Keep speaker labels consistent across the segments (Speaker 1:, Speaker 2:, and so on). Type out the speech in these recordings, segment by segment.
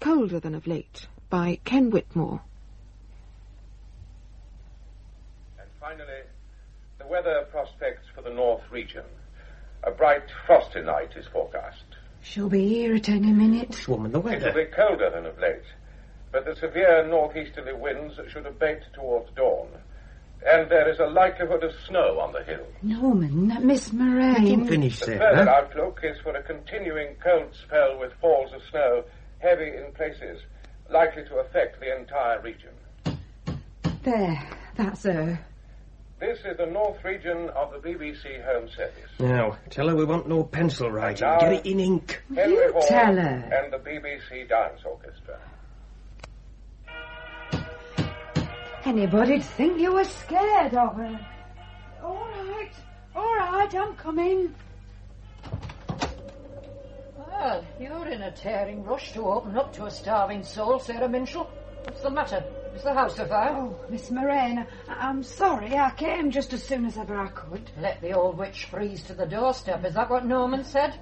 Speaker 1: Colder Than of Late by Ken Whitmore.
Speaker 2: And finally, the weather prospects for the North region. A bright, frosty night is forecast.
Speaker 3: She'll be here at any minute.
Speaker 4: This woman, the weather.
Speaker 2: It will be colder than of late, but the severe northeasterly winds should abate towards dawn. And there is a likelihood of snow on the hill.
Speaker 3: Norman, Miss Moraine.
Speaker 4: Finish
Speaker 2: The
Speaker 4: there,
Speaker 2: further outlook is for a continuing cold spell with falls of snow, heavy in places, likely to affect the entire region.
Speaker 3: There, that's her.
Speaker 2: This is the North region of the BBC Home Service.
Speaker 4: Now, tell her we want no pencil writing.
Speaker 2: Now,
Speaker 4: Get it in ink.
Speaker 2: Henry
Speaker 3: You
Speaker 2: Hall
Speaker 3: tell her.
Speaker 2: and the BBC Dance Orchestra.
Speaker 3: Anybody'd think you were scared of her. All right, I'm coming.
Speaker 5: Well, you're in a tearing rush to open up to a starving soul, Sarah Minshall. What's the matter? Is the house afire?
Speaker 3: Oh, Miss Moraine, I'm sorry. I came just as soon as ever I could.
Speaker 5: Let the old witch freeze to the doorstep. Is that what Norman said?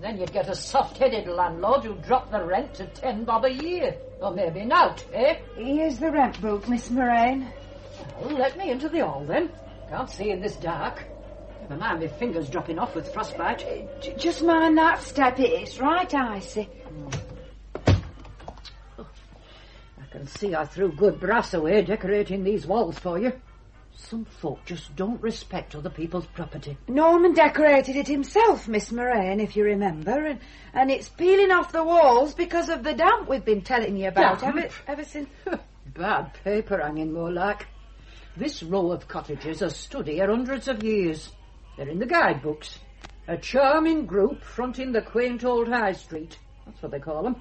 Speaker 5: Then you'd get a soft-headed landlord who'd drop the rent to £10 a year. Or maybe not, eh?
Speaker 3: Here's the rent book, Miss Moraine.
Speaker 5: Well, let me into the hall, then. Can't see in this dark. Never mind, my fingers dropping off with frostbite.
Speaker 3: Just mind that step. It's right icy.
Speaker 5: I can see I threw good brass away decorating these walls for you. Some folk just don't respect other people's property.
Speaker 3: Norman decorated it himself, Miss Moraine, if you remember, and it's peeling off the walls because of the damp we've been telling you about ever since.
Speaker 5: Bad paper hanging, more like. This row of cottages have stood here hundreds of years. They're in the guidebooks. A charming group fronting the quaint old High Street. That's what they call them.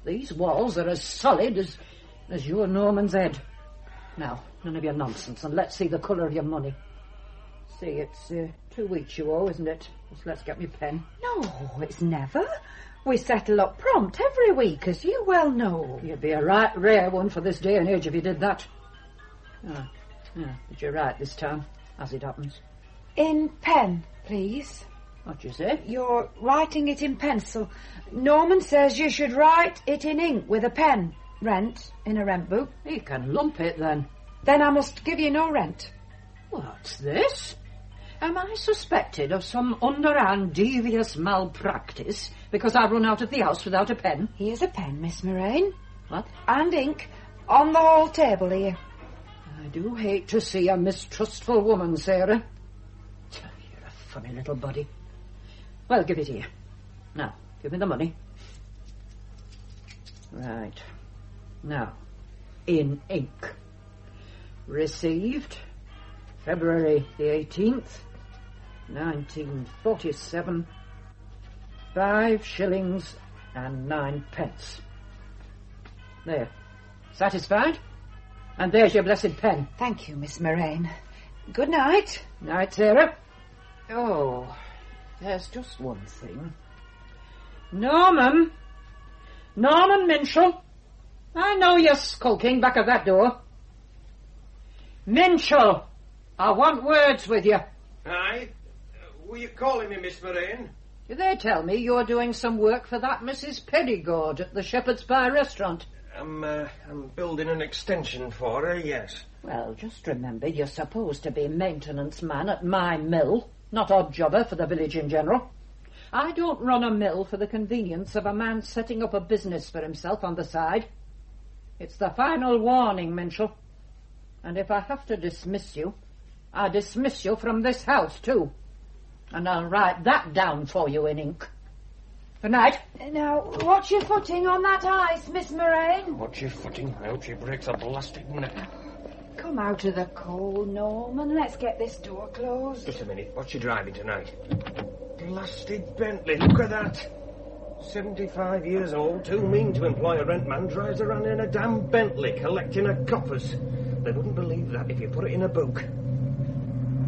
Speaker 5: These walls are as solid as your Norman's head. Now, none of your nonsense, and let's see the colour of your money. See, it's 2 weeks you owe, isn't it? Just let's get me pen.
Speaker 3: No, it's never. We settle up prompt every week, as you well know.
Speaker 5: You'd be a right rare one for this day and age if you did that. Did you write this time, as it happens?
Speaker 3: In pen, please.
Speaker 5: What'd you say?
Speaker 3: You're writing it in pencil. Norman says you should write it in ink with a pen. Rent, in a rent book.
Speaker 5: You can lump it, then.
Speaker 3: Then I must give you no rent.
Speaker 5: What's this? Am I suspected of some underhand devious malpractice because I run out of the house without a pen?
Speaker 3: Here's a pen, Miss Moraine.
Speaker 5: What?
Speaker 3: And ink on the hall table here.
Speaker 5: I do hate to see a mistrustful woman, Sarah. You're a funny little body. Well, give it here. Now, give me the money. Right. Now, in ink. Received February the 18th, 1947, 5 shillings and 9 pence. There. Satisfied? And there's your blessed pen.
Speaker 3: Thank you, Miss Moraine. Good night.
Speaker 5: Night, Sarah. Oh, there's just one thing. Norman Minshall. I know you're skulking back of that door. Minshall, I want words with you.
Speaker 4: Aye? Were you calling me, Miss Moraine?
Speaker 5: Do they tell me you're doing some work for that Mrs. Peddygord at the Shepherd's Pie restaurant?
Speaker 4: I'm building an extension for her, yes.
Speaker 5: Well, just remember you're supposed to be maintenance man at my mill, not odd jobber for the village in general. I don't run a mill for the convenience of a man setting up a business for himself on the side. It's the final warning, Minshall. And if I have to dismiss you, I dismiss you from this house, too. And I'll write that down for you in ink. Good night.
Speaker 3: Now, watch your footing on that ice, Miss Moraine.
Speaker 4: Watch your footing. I hope she breaks a blasted neck.
Speaker 3: Come out of the cold, Norman. Let's get this door closed.
Speaker 4: Just a minute. What's she driving tonight? Blasted Bentley. Look at that. 75 years old, too mean to employ a rent man, drives around in a damn Bentley collecting her coppers. They wouldn't believe that if you put it in a book.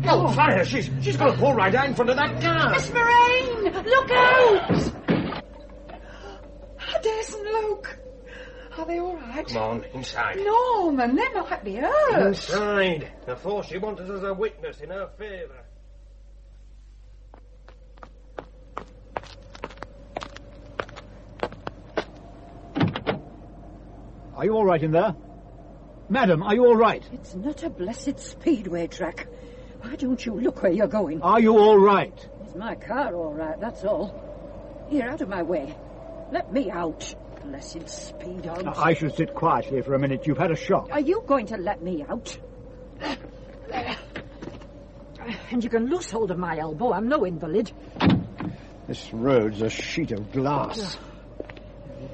Speaker 4: Hellfire! She's going to pull right out in front of that car.
Speaker 3: Miss Moraine, look out! I daresn't look. Are they all right?
Speaker 4: Come on, inside.
Speaker 3: Norman, they might be hurt.
Speaker 4: Inside. The force she wants us as a witness in her favour.
Speaker 6: Are you all right in there? Madam, are you all right?
Speaker 5: It's not a blessed speedway track. Why don't you look where you're going?
Speaker 6: Are you all right?
Speaker 5: Is my car all right, that's all. Here, out of my way. Let me out. Blessed speed on.
Speaker 6: Now, I should sit quietly for a minute. You've had a shock.
Speaker 5: Are you going to let me out? And you can loose hold of my elbow. I'm no invalid.
Speaker 6: This road's a sheet of glass.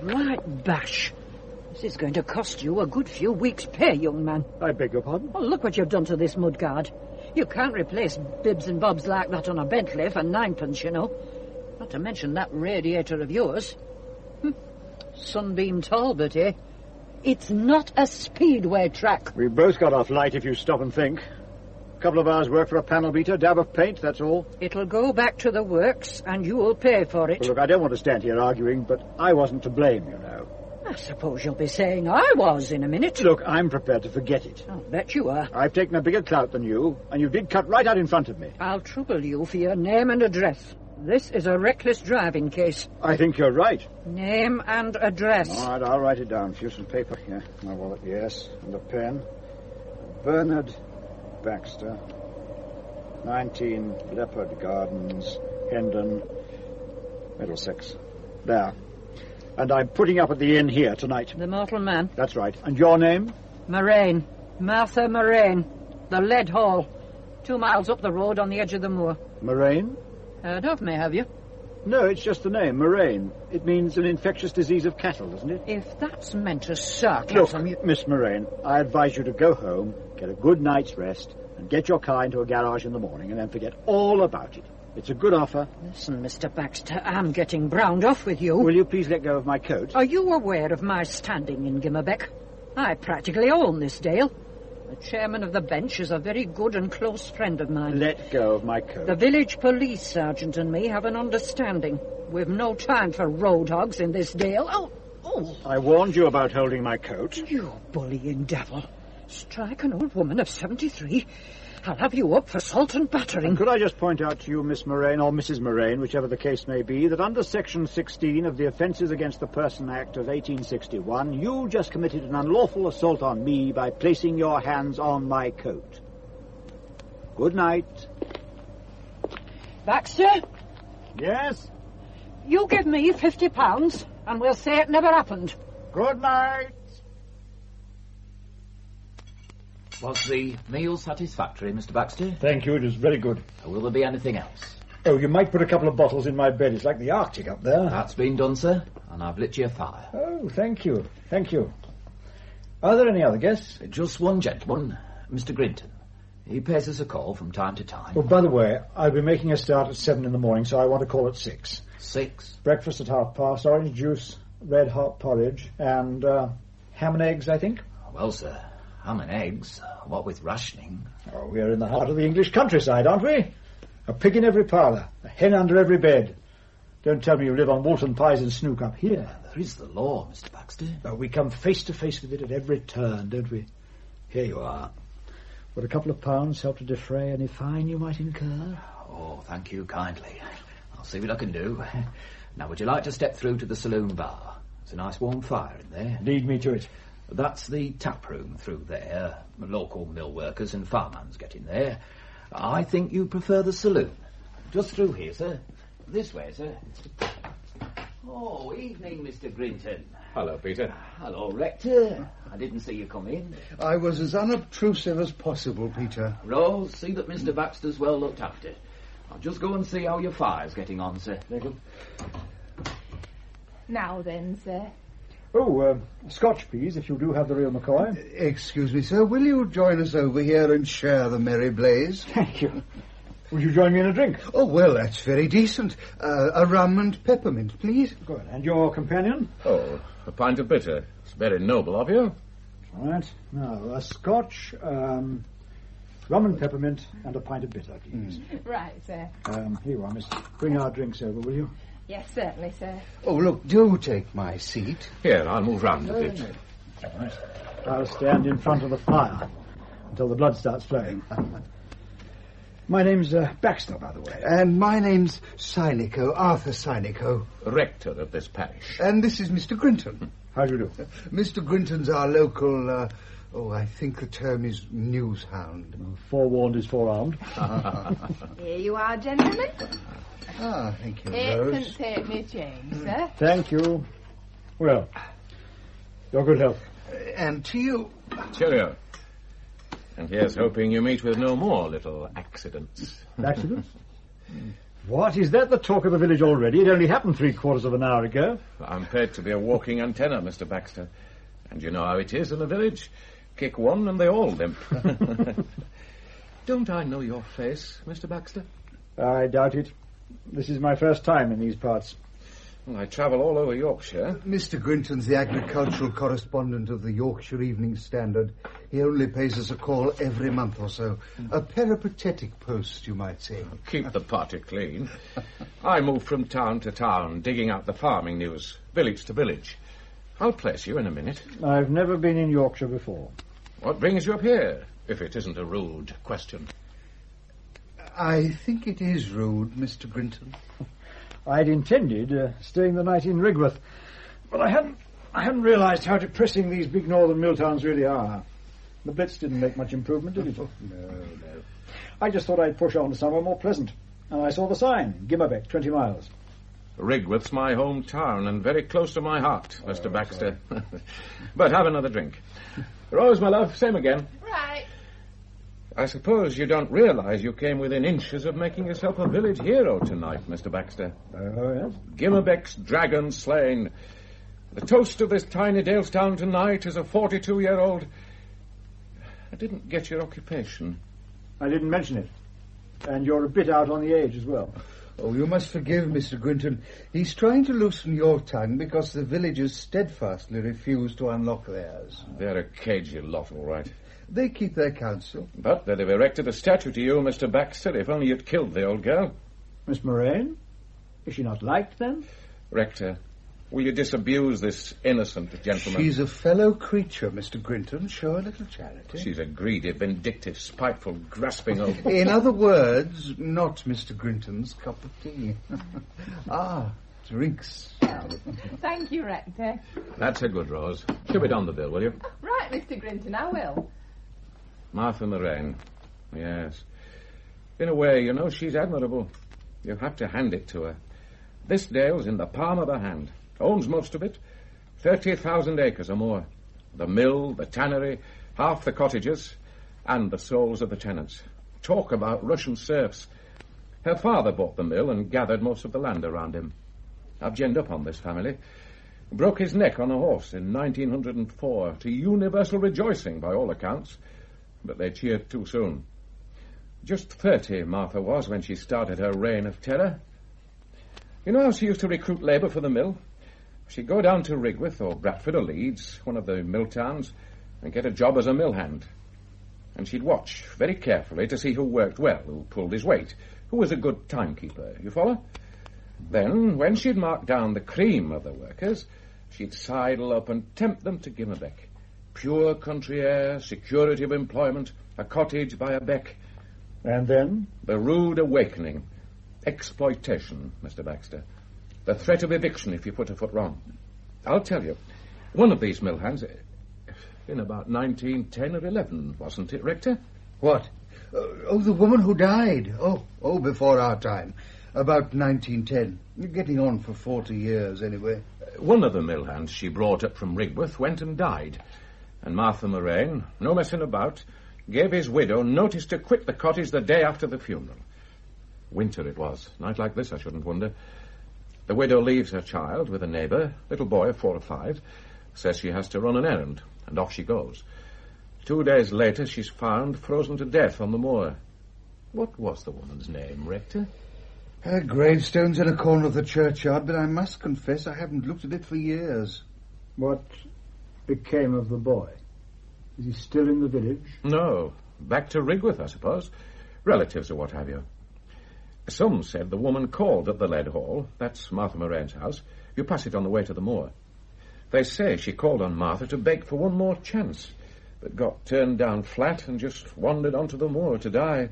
Speaker 5: Right bash. This is going to cost you a good few weeks' pay, young man.
Speaker 6: I beg your pardon?
Speaker 5: Well, look what you've done to this mudguard. You can't replace bibs and bobs like that on a Bentley for 9pence, you know. Not to mention that radiator of yours. Sunbeam Talbot, eh? It's not a speedway track.
Speaker 6: We've both got off light if you stop and think. A couple of hours' work for a panel beater, dab of paint, that's all.
Speaker 5: It'll go back to the works, and you'll pay for it.
Speaker 6: Well, look, I don't want to stand here arguing, but I wasn't to blame, you know.
Speaker 5: I suppose you'll be saying I was in a minute.
Speaker 6: Look, I'm prepared to forget it.
Speaker 5: I'll bet you are.
Speaker 6: I've taken a bigger clout than you, and you did cut right out in front of me.
Speaker 5: I'll trouble you for your name and address. This is a reckless driving case.
Speaker 6: I think you're right.
Speaker 5: Name and address.
Speaker 6: All right, I'll write it down. Here's some paper here. My wallet, yes, and a pen. Bernard Baxter, 19 Leopard Gardens, Hendon, Middlesex. There. And I'm putting up at the inn here tonight.
Speaker 5: The mortal man?
Speaker 6: That's right. And your name?
Speaker 5: Moraine. Martha Moraine. The Lead Hall. 2 miles up the road on the edge of the moor.
Speaker 6: Moraine?
Speaker 5: Heard of me, have you?
Speaker 6: No, it's just the name, Moraine. It means an infectious disease of cattle, doesn't it?
Speaker 5: If that's meant as sarcasm...
Speaker 6: Look, Miss Moraine, I advise you to go home, get a good night's rest, and get your car into a garage in the morning, and then forget all about it. It's a good offer.
Speaker 5: Listen, Mr. Baxter, I'm getting browned off with you.
Speaker 6: Will you please let go of my coat?
Speaker 5: Are you aware of my standing in Gimmerbeck? I practically own this dale. The chairman of the bench is a very good and close friend of mine.
Speaker 6: Let go of my coat.
Speaker 5: The village police sergeant and me have an understanding. We've no time for road hogs in this dale. Oh!
Speaker 6: I warned you about holding my coat.
Speaker 5: You bullying devil. Strike an old woman of 73. I'll have you up for assault and battering.
Speaker 6: And could I just point out to you, Miss Moraine, or Mrs. Moraine, whichever the case may be, that under Section 16 of the Offences Against the Person Act of 1861, you just committed an unlawful assault on me by placing your hands on my coat. Good night.
Speaker 5: Baxter?
Speaker 6: Yes?
Speaker 5: You give me £50 and we'll say it never happened.
Speaker 6: Good night.
Speaker 7: Was the meal satisfactory, Mr. Baxter?
Speaker 6: Thank you, it was very good.
Speaker 7: Will there be anything else?
Speaker 6: Oh, you might put a couple of bottles in my bed. It's like the Arctic up there.
Speaker 7: That's been done, sir, and I've lit you a fire.
Speaker 6: Oh, thank you. Thank you. Are there any other guests?
Speaker 7: Just one gentleman, Mr. Grinton. He pays us a call from time to time.
Speaker 6: Well, by the way, I'll be making a start at 7 in the morning, so I want to call at 6.
Speaker 7: 6?
Speaker 6: Breakfast at 1:30, orange juice, red hot porridge, and ham and eggs, I think.
Speaker 7: Well, sir, ham and eggs, what with rationing?
Speaker 6: Oh, we're in the heart of the English countryside, aren't we? A pig in every parlour, a hen under every bed. Don't tell me you live on Walton pies and snook up here.
Speaker 7: There is the law, Mr. Baxter.
Speaker 6: Oh, we come face to face with it at every turn, don't we? Here you are. Would a couple of pounds help to defray any fine you might incur?
Speaker 7: Oh, thank you kindly. I'll see what I can do. Now, would you like to step through to the saloon bar? There's a nice warm fire in there.
Speaker 6: Lead me to it.
Speaker 7: That's the tap room through there. Local mill workers and farmhands get in there. I think you prefer the saloon. Just through here, sir. This way, sir. Oh, evening, Mr. Grinton.
Speaker 2: Hello, Peter.
Speaker 7: Hello, Rector. I didn't see you come in.
Speaker 8: I was as unobtrusive as possible, Peter.
Speaker 7: Rose, see that Mr. Baxter's well looked after. I'll just go and see how your fire's getting on, sir.
Speaker 9: Now then, sir.
Speaker 6: Oh, Scotch, please, if you do have the real McCoy.
Speaker 8: Excuse me, sir. Will you join us over here and share the merry blaze?
Speaker 6: Thank you. Would you join me in a drink?
Speaker 8: Oh, well, that's very decent. A rum and peppermint, please.
Speaker 6: Good. And your companion?
Speaker 2: Oh, a pint of bitter. It's very noble of you.
Speaker 6: All right. Now, a Scotch, rum and peppermint, and a pint of bitter, please.
Speaker 9: Right, sir.
Speaker 6: Here you are, miss. Bring our drinks over, will you?
Speaker 9: Yes, certainly, sir.
Speaker 8: Oh, look, do take my seat.
Speaker 2: Here, I'll move round a bit.
Speaker 6: All right. I'll stand in front of the fire until the blood starts flowing.
Speaker 10: My name's Baxter, by the way.
Speaker 8: And my name's Synico, Arthur Synico.
Speaker 11: Rector of this parish.
Speaker 8: And this is Mr. Grinton.
Speaker 10: How do you do?
Speaker 8: Mr. Grinton's our local, I think the term is newshound.
Speaker 10: Forewarned is forearmed.
Speaker 9: Here you are, gentlemen.
Speaker 8: Ah, thank you,
Speaker 9: Eight
Speaker 8: Rose.
Speaker 9: and take me change, sir.
Speaker 10: Thank you. Well, your good health.
Speaker 8: And to you.
Speaker 11: Cheerio. And here's hoping you meet with no more little accidents.
Speaker 10: Accidents? What? Is that the talk of the village already? It only happened 3/4 of an hour ago.
Speaker 11: I'm paid to be a walking antenna, Mr. Baxter. And you know how it is in a village. Kick one and they all limp. Don't I know your face, Mr. Baxter?
Speaker 10: I doubt it. This is my first time in these parts.
Speaker 11: Well, I travel all over Yorkshire.
Speaker 8: Mr. Grinton's the agricultural correspondent of the Yorkshire Evening Standard. He only pays us a call every month or so. A peripatetic post, you might say.
Speaker 11: Keep the party clean. I move from town to town, digging out the farming news, village to village. I'll place you in a minute.
Speaker 10: I've never been in Yorkshire before.
Speaker 11: What brings you up here, if it isn't a rude question?
Speaker 8: I think it is rude, Mr. Grinton.
Speaker 10: I'd intended staying the night in Rigworth, but I hadn't realised how depressing these big northern mill towns really are. The Blitz didn't make much improvement, did it?
Speaker 8: No.
Speaker 10: I just thought I'd push on to somewhere more pleasant, and I saw the sign, Gimmerbeck, 20 miles.
Speaker 11: Rigworth's my hometown and very close to my heart, Mr. Baxter. But have another drink. Rose, my love, same again.
Speaker 9: Right.
Speaker 11: I suppose you don't realise you came within inches of making yourself a village hero tonight, Mr. Baxter.
Speaker 10: Oh, yes?
Speaker 11: Gimmerbeck's dragon slain. The toast of this tiny Dalestown tonight is a 42-year-old... I didn't get your occupation.
Speaker 10: I didn't mention it. And you're a bit out on the age as well.
Speaker 8: Oh, you must forgive Mr. Grinton. He's trying to loosen your tongue because the villagers steadfastly refuse to unlock theirs.
Speaker 11: They're a cagey lot, all right.
Speaker 8: They keep their counsel.
Speaker 11: But they'd have erected a statue to you, Mr. Baxter, if only you'd killed the old girl.
Speaker 10: Miss Moraine? Is she not liked, then?
Speaker 11: Rector, will you disabuse this innocent gentleman?
Speaker 8: She's a fellow creature, Mr. Grinton. Show a little charity.
Speaker 11: She's a greedy, vindictive, spiteful, grasping old...
Speaker 8: In other words, not Mr. Grinton's cup of tea. Drinks.
Speaker 9: Thank you, Rector.
Speaker 11: That's a good, Rose. Shove it on the bill, will you?
Speaker 9: Right, Mr. Grinton, I will.
Speaker 11: Martha Moraine. Yes. In a way, you know, she's admirable. You have to hand it to her. This Dale's in the palm of her hand. Owns most of it. 30,000 acres or more. The mill, the tannery, half the cottages, and the souls of the tenants. Talk about Russian serfs. Her father bought the mill and gathered most of the land around him. I've ginned up on this family. Broke his neck on a horse in 1904, to universal rejoicing by all accounts. But they cheered too soon. Just 30, Martha was, when she started her reign of terror. You know how she used to recruit labour for the mill? She'd go down to Rigworth or Bradford or Leeds, one of the mill towns, and get a job as a mill hand. And she'd watch very carefully to see who worked well, who pulled his weight, who was a good timekeeper. You follow? Then, when she'd marked down the cream of the workers, she'd sidle up and tempt them to Gimmerbeck. Pure country air, security of employment, a cottage by a beck.
Speaker 10: And then?
Speaker 11: The rude awakening. Exploitation, Mr. Baxter. The threat of eviction if you put a foot wrong. I'll tell you, one of these mill hands, in about 1910 or 11, wasn't it, Rector?
Speaker 8: What? The woman who died. Oh, before our time. About 1910. Getting on for 40 years, anyway.
Speaker 11: One of the mill hands she brought up from Rigworth went and died. And Martha Moraine, no messing about, gave his widow notice to quit the cottage the day after the funeral. Winter it was. Night like this, I shouldn't wonder. The widow leaves her child with a neighbour, little boy of 4 or 5, says she has to run an errand, and off she goes. 2 days later, she's found frozen to death on the moor. What was the woman's name, Rector?
Speaker 8: Her gravestone's in a corner of the churchyard, but I must confess I haven't looked at it for years.
Speaker 10: What became of the boy? Is he still in the village?
Speaker 11: No. Back to Rigworth, I suppose. Relatives or what have you. Some said the woman called at the Lead Hall. That's Martha Moraine's house. You pass it on the way to the moor. They say she called on Martha to beg for one more chance, but got turned down flat and just wandered onto the moor to die.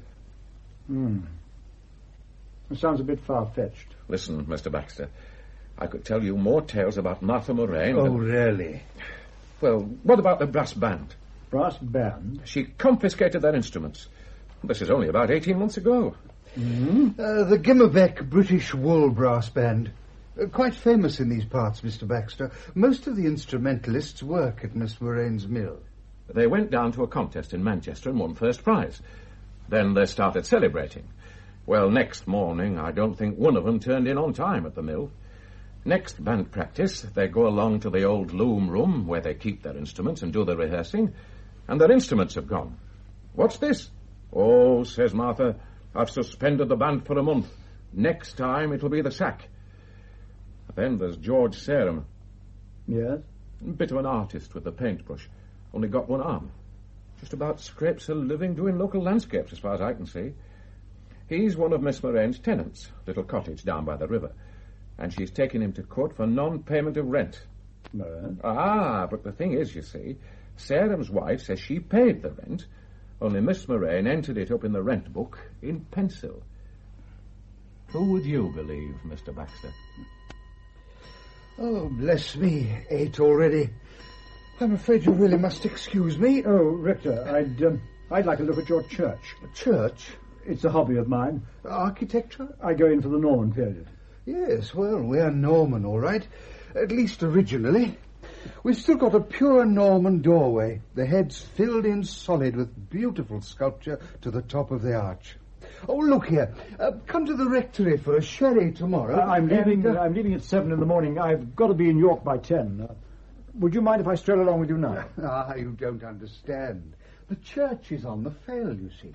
Speaker 10: It sounds a bit far-fetched.
Speaker 11: Listen, Mr. Baxter. I could tell you more tales about Martha Moraine.
Speaker 8: Oh, really?
Speaker 11: Well, what about the brass band?
Speaker 10: Brass band?
Speaker 11: She confiscated their instruments. This is only about 18 months ago.
Speaker 8: The Gimmerbeck British Wool Brass Band. Quite famous in these parts, Mr. Baxter. Most of the instrumentalists work at Miss Moraine's mill.
Speaker 11: They went down to a contest in Manchester and won first prize. Then they started celebrating. Well, next morning, I don't think one of them turned in on time at the mill. Next band practice, they go along to the old loom room where they keep their instruments and do the rehearsing, and their instruments have gone. What's this? Oh, says Martha, I've suspended the band for a month. Next time it'll be the sack. Then there's George Sarum.
Speaker 10: Yes?
Speaker 11: A bit of an artist with the paintbrush. Only got one arm. Just about scrapes a living doing local landscapes, as far as I can see. He's one of Miss Moraine's tenants, little cottage down by the river. And she's taken him to court for non-payment of rent.
Speaker 10: No.
Speaker 11: But the thing is, you see, Sarum's wife says she paid the rent, only Miss Moraine entered it up in the rent book in pencil. Who would you believe, Mr. Baxter?
Speaker 8: Oh, bless me, 8 already. I'm afraid you really must excuse me.
Speaker 10: Oh, Rector, I'd like to look at your church.
Speaker 8: Church?
Speaker 10: It's a hobby of mine.
Speaker 8: Architecture?
Speaker 10: I go in for the Norman period.
Speaker 8: Yes, well, we're Norman, all right. At least originally. We've still got a pure Norman doorway, the heads filled in solid with beautiful sculpture to the top of the arch. Oh, look here. Come to the rectory for a sherry tomorrow.
Speaker 10: I'm leaving at 7 in the morning. I've got to be in York by 10. Would you mind if I stroll along with you now?
Speaker 8: You don't understand. The church is on the fell, you see.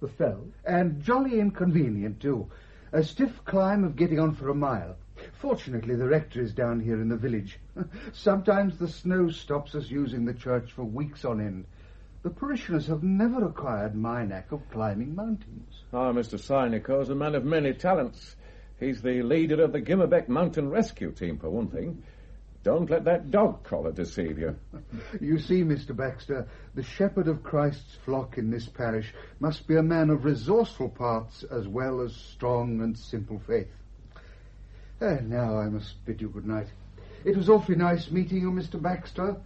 Speaker 10: The fell?
Speaker 8: And jolly inconvenient, too. A stiff climb of getting on for a mile. Fortunately, the rector is down here in the village. Sometimes the snow stops us using the church for weeks on end. The parishioners have never acquired my knack of climbing mountains.
Speaker 11: Mr. Synico's a man of many talents. He's the leader of the Gimmerbeck Mountain Rescue Team, for one thing. Don't let that dog collar deceive you.
Speaker 8: You see, Mr. Baxter, the shepherd of Christ's flock in this parish must be a man of resourceful parts as well as strong and simple faith. Now I must bid you good night. It was awfully nice meeting you, Mr. Baxter.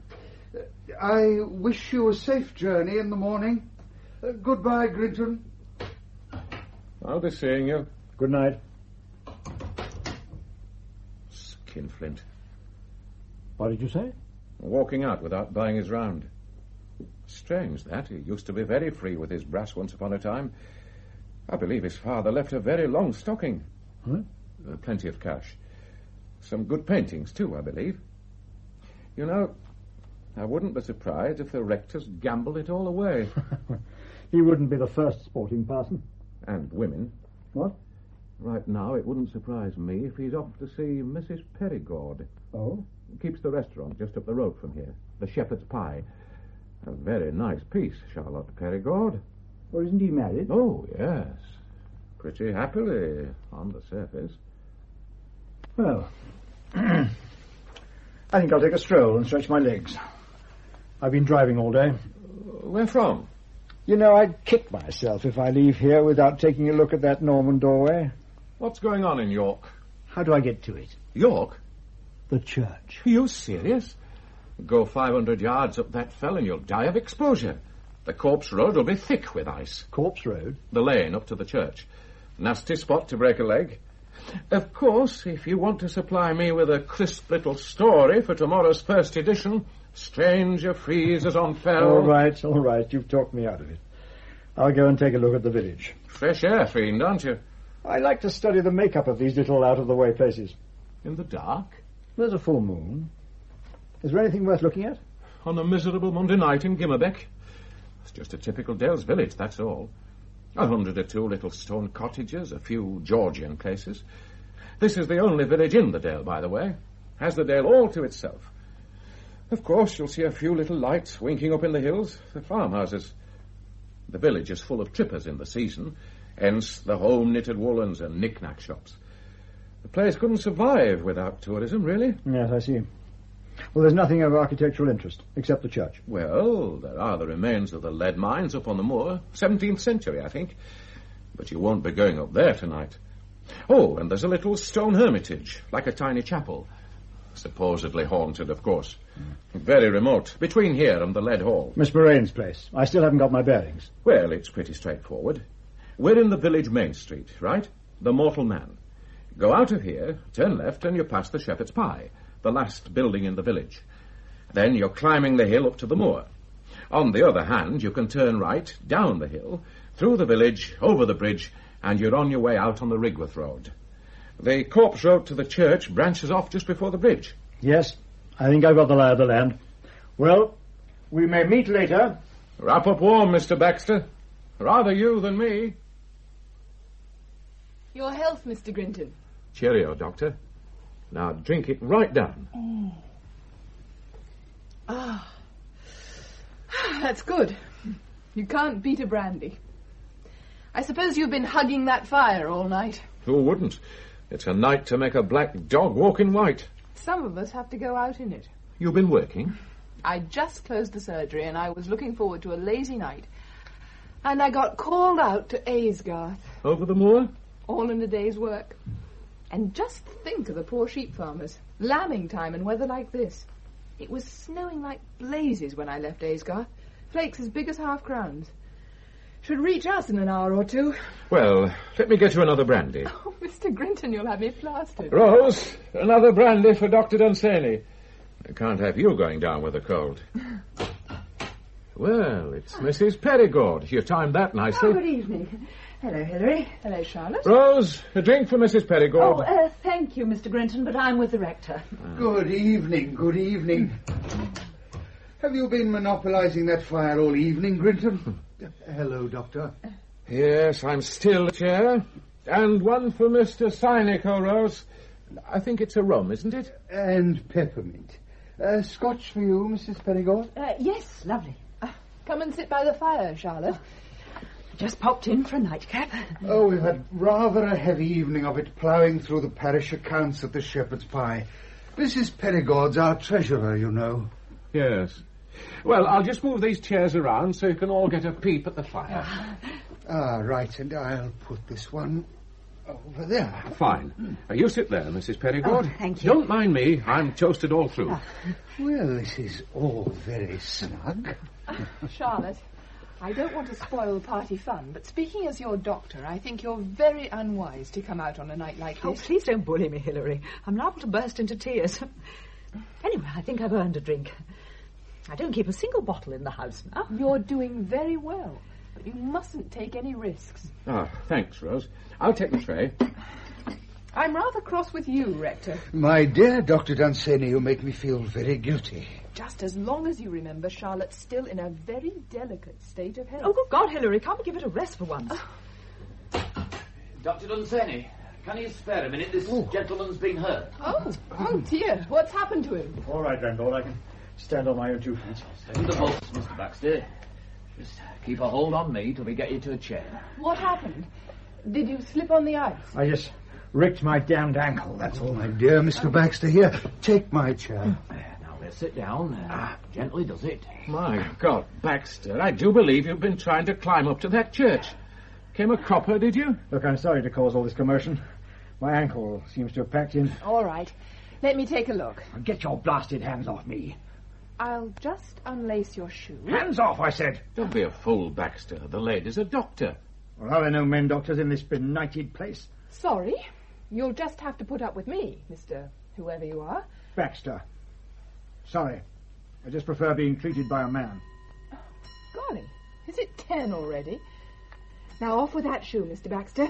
Speaker 8: I wish you a safe journey in the morning. Goodbye, Grinton.
Speaker 11: I'll be seeing you.
Speaker 10: Good night.
Speaker 11: Skinflint.
Speaker 10: What did you say?
Speaker 11: Walking out without buying his round. Strange, that. He used to be very free with his brass once upon a time. I believe his father left a very long stocking.
Speaker 10: Huh?
Speaker 11: Plenty of cash. Some good paintings, too, I believe. You know, I wouldn't be surprised if the rector's gambled it all away.
Speaker 10: He wouldn't be the first sporting parson.
Speaker 11: And women.
Speaker 10: What?
Speaker 11: Right now, it wouldn't surprise me if he's off to see Mrs. Perigord.
Speaker 10: Oh?
Speaker 11: Keeps the restaurant just up the road from here. The Shepherd's Pie. A very nice piece, Charlotte Perigord.
Speaker 10: Well, isn't he married?
Speaker 11: Oh, yes. Pretty happily, on the surface.
Speaker 10: Well, I think I'll take a stroll and stretch my legs. I've been driving all day.
Speaker 11: Where from?
Speaker 10: You know, I'd kick myself if I leave here without taking a look at that Norman doorway.
Speaker 11: What's going on in York?
Speaker 10: How do I get to it?
Speaker 11: York?
Speaker 10: The church.
Speaker 11: Are you serious? Go 500 yards up that fell and you'll die of exposure. The Corpse Road will be thick with ice.
Speaker 10: Corpse Road?
Speaker 11: The lane up to the church. Nasty spot to break a leg. Of course, if you want to supply me with a crisp little story for tomorrow's first edition, Stranger Freezes on Fell...
Speaker 10: All right. You've talked me out of it. I'll go and take a look at the village.
Speaker 11: Fresh air fiend, aren't you?
Speaker 10: I like to study the makeup of these little out-of-the-way places.
Speaker 11: In the dark?
Speaker 10: There's a full moon. Is there anything worth looking at?
Speaker 11: On a miserable Monday night in Gimmerbeck. It's just a typical Dale's village, that's all. 100 or 2 little stone cottages, a few Georgian places. This is the only village in the Dale, by the way. Has the Dale all to itself. Of course, you'll see a few little lights winking up in the hills, the farmhouses. The village is full of trippers in the season, hence the home-knitted woolens and knick-knack shops. The place couldn't survive without tourism, really.
Speaker 10: Yes, I see. Well, there's nothing of architectural interest, except the church.
Speaker 11: Well, there are the remains of the lead mines up on the moor. 17th century, I think. But you won't be going up there tonight. Oh, and there's a little stone hermitage, like a tiny chapel. Supposedly haunted, of course. Very remote, between here and the Lead Hall.
Speaker 10: Miss Morane's place. I still haven't got my bearings.
Speaker 11: Well, it's pretty straightforward. We're in the village main street, right? The Mortal Man. Go out of here, turn left, and you pass the Shepherd's Pie, the last building in the village. Then you're climbing the hill up to the moor. On the other hand, you can turn right, down the hill, through the village, over the bridge, and you're on your way out on the Rigworth Road. The Corpse Road to the church branches off just before the bridge.
Speaker 10: Yes, I think I've got the lie of the land. Well, we may meet later.
Speaker 11: Wrap up warm, Mr. Baxter. Rather you than me.
Speaker 9: Your health, Mr. Grinton.
Speaker 11: Cheerio, Doctor. Now drink it right down.
Speaker 9: Ah, that's good. You can't beat a brandy. I suppose you've been hugging that fire all night.
Speaker 11: Who wouldn't? It's a night to make a black dog walk in white.
Speaker 9: Some of us have to go out in it.
Speaker 11: You've been working?
Speaker 9: I just closed the surgery and I was looking forward to a lazy night. And I got called out to Aysgarth.
Speaker 11: Over the moor?
Speaker 9: All in a day's work. And just think of the poor sheep farmers. Lambing time and weather like this. It was snowing like blazes when I left Aysgarth. Flakes as big as half-crowns. Should reach us in an hour or two.
Speaker 11: Well, let me get you another brandy.
Speaker 9: Oh, Mr. Grinton, you'll have me plastered.
Speaker 11: Rose, another brandy for Dr. Dunsany. I can't have you going down with a cold. Well, it's Mrs. Perigord. You timed that nicely.
Speaker 5: Oh, good evening. Hello, Hilary.
Speaker 9: Hello, Charlotte.
Speaker 11: Rose, a drink for Mrs. Perigord.
Speaker 5: Oh, thank you, Mr. Grinton, but I'm with the rector.
Speaker 8: Good evening, good evening. Have you been monopolising that fire all evening, Grinton? Hello, Doctor.
Speaker 11: Yes, I'm still chair. And one for Mr. Synico, Rose. I think it's a rum, isn't it?
Speaker 8: And peppermint. Scotch for you, Mrs. Perigord?
Speaker 5: Yes, lovely.
Speaker 9: Come and sit by the fire, Charlotte.
Speaker 5: Just popped in for a nightcap.
Speaker 8: Oh, we've had rather a heavy evening of it, ploughing through the parish accounts at the Shepherd's Pie. Mrs. Perigord's our treasurer, you know.
Speaker 11: Yes. Well, I'll just move these chairs around so you can all get a peep at the fire.
Speaker 8: Right, and I'll put this one over there.
Speaker 11: Fine. You sit there, Mrs. Perigord.
Speaker 5: Oh, thank you.
Speaker 11: Don't mind me. I'm toasted all through.
Speaker 8: Well, this is all very snug.
Speaker 9: Charlotte, I don't want to spoil party fun, but speaking as your doctor, I think you're very unwise to come out on a night like this.
Speaker 5: Oh, please don't bully me, Hilary. I'm liable to burst into tears. Anyway, I think I've earned a drink. I don't keep a single bottle in the house now.
Speaker 9: You're doing very well, but you mustn't take any risks.
Speaker 11: Thanks, Rose. I'll take the tray.
Speaker 9: I'm rather cross with you, Rector.
Speaker 8: My dear Dr. Dunsany, you make me feel very guilty.
Speaker 9: Just as long as you remember Charlotte's still in a very delicate state of health.
Speaker 5: Oh, good God, Hilary, can't we give it a rest for once?
Speaker 7: Dr. Dunsany, can you spare a minute? This gentleman's been hurt.
Speaker 9: Oh dear, what's happened to him?
Speaker 10: All right, landlord, I can stand on my own 2 feet.
Speaker 7: Steady the bolts, Mr. Baxter. Just keep a hold on me till we get you to a chair.
Speaker 9: What happened? Did you slip on the ice?
Speaker 10: I just ricked my damned ankle, that's all.
Speaker 8: My dear Mr. Baxter, here, take my chair.
Speaker 7: Now we'll sit down. Gently does it.
Speaker 11: My God, Baxter, I do believe you've been trying to climb up to that church. Came a cropper, did you?
Speaker 10: Look, I'm sorry to cause all this commotion. My ankle seems to have packed in.
Speaker 9: All right. Let me take a look.
Speaker 10: Get your blasted hands off me.
Speaker 9: I'll just unlace your shoe.
Speaker 10: Hands off, I said.
Speaker 11: Don't be a fool, Baxter. The lady's a doctor.
Speaker 10: Well, are there no men doctors in this benighted place?
Speaker 9: Sorry. You'll just have to put up with me, Mr. whoever you are.
Speaker 10: Baxter. Sorry. I just prefer being treated by a man.
Speaker 9: Golly, is it 10 already? Now off with that shoe, Mr. Baxter.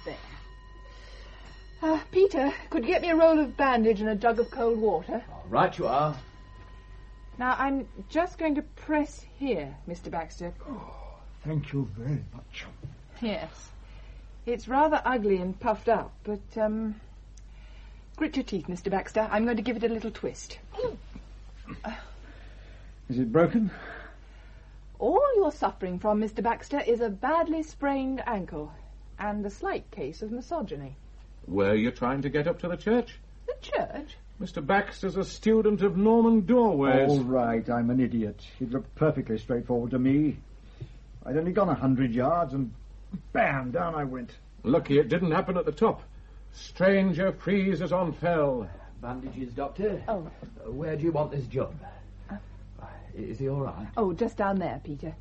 Speaker 9: There. Peter, could you get me a roll of bandage and a jug of cold water?
Speaker 7: Right you are.
Speaker 9: Now, I'm just going to press here, Mr. Baxter.
Speaker 10: Oh, thank you very much.
Speaker 9: Yes. It's rather ugly and puffed up, but, grit your teeth, Mr. Baxter. I'm going to give it a little twist.
Speaker 10: Is it broken?
Speaker 9: All you're suffering from, Mr. Baxter, is a badly sprained ankle and a slight case of misogyny.
Speaker 11: Were you trying to get up to the church?
Speaker 9: The church?
Speaker 11: Mr. Baxter's a student of Norman doorways.
Speaker 10: All right, I'm an idiot. It looked perfectly straightforward to me. I'd only gone 100 yards and Bam! Down I went.
Speaker 11: Lucky it didn't happen at the top. Stranger freezes on fell.
Speaker 7: Bandages, Doctor?
Speaker 9: Oh.
Speaker 7: Where do you want this job? Is he all right?
Speaker 9: Oh, just down there, Peter.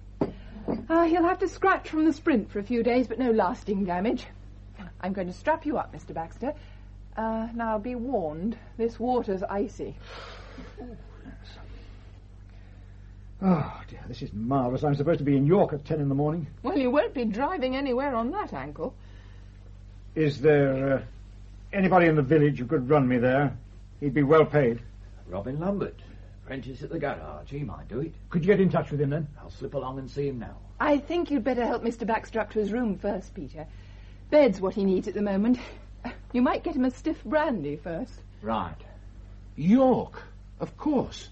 Speaker 9: He'll have to scratch from the sprint for a few days, but no lasting damage. I'm going to strap you up, Mr. Baxter. Now, be warned, this water's icy.
Speaker 10: Oh, dear, this is marvellous. I'm supposed to be in York at 10 in the morning.
Speaker 9: Well, you won't be driving anywhere on that ankle.
Speaker 10: Is there anybody in the village who could run me there? He'd be well paid.
Speaker 7: Robin Lambert, apprentice at the garage. He might do it.
Speaker 10: Could you get in touch with him, then?
Speaker 7: I'll slip along and see him now.
Speaker 9: I think you'd better help Mr. Baxter up to his room first, Peter. Bed's what he needs at the moment. You might get him a stiff brandy first.
Speaker 7: Right.
Speaker 11: York, of course.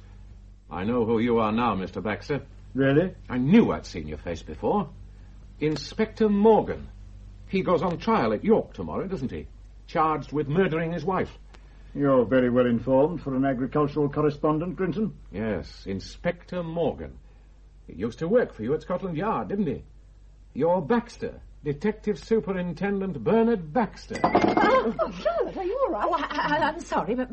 Speaker 11: I know who you are now, Mr. Baxter.
Speaker 10: Really?
Speaker 11: I knew I'd seen your face before. Inspector Morgan. He goes on trial at York tomorrow, doesn't he? Charged with murdering his wife.
Speaker 10: You're very well informed for an agricultural correspondent, Grinton.
Speaker 11: Yes, Inspector Morgan. He used to work for you at Scotland Yard, didn't he? You're Baxter, Detective Superintendent Bernard Baxter.
Speaker 9: Oh, Charlotte, are you all right?
Speaker 5: Oh, I'm sorry, but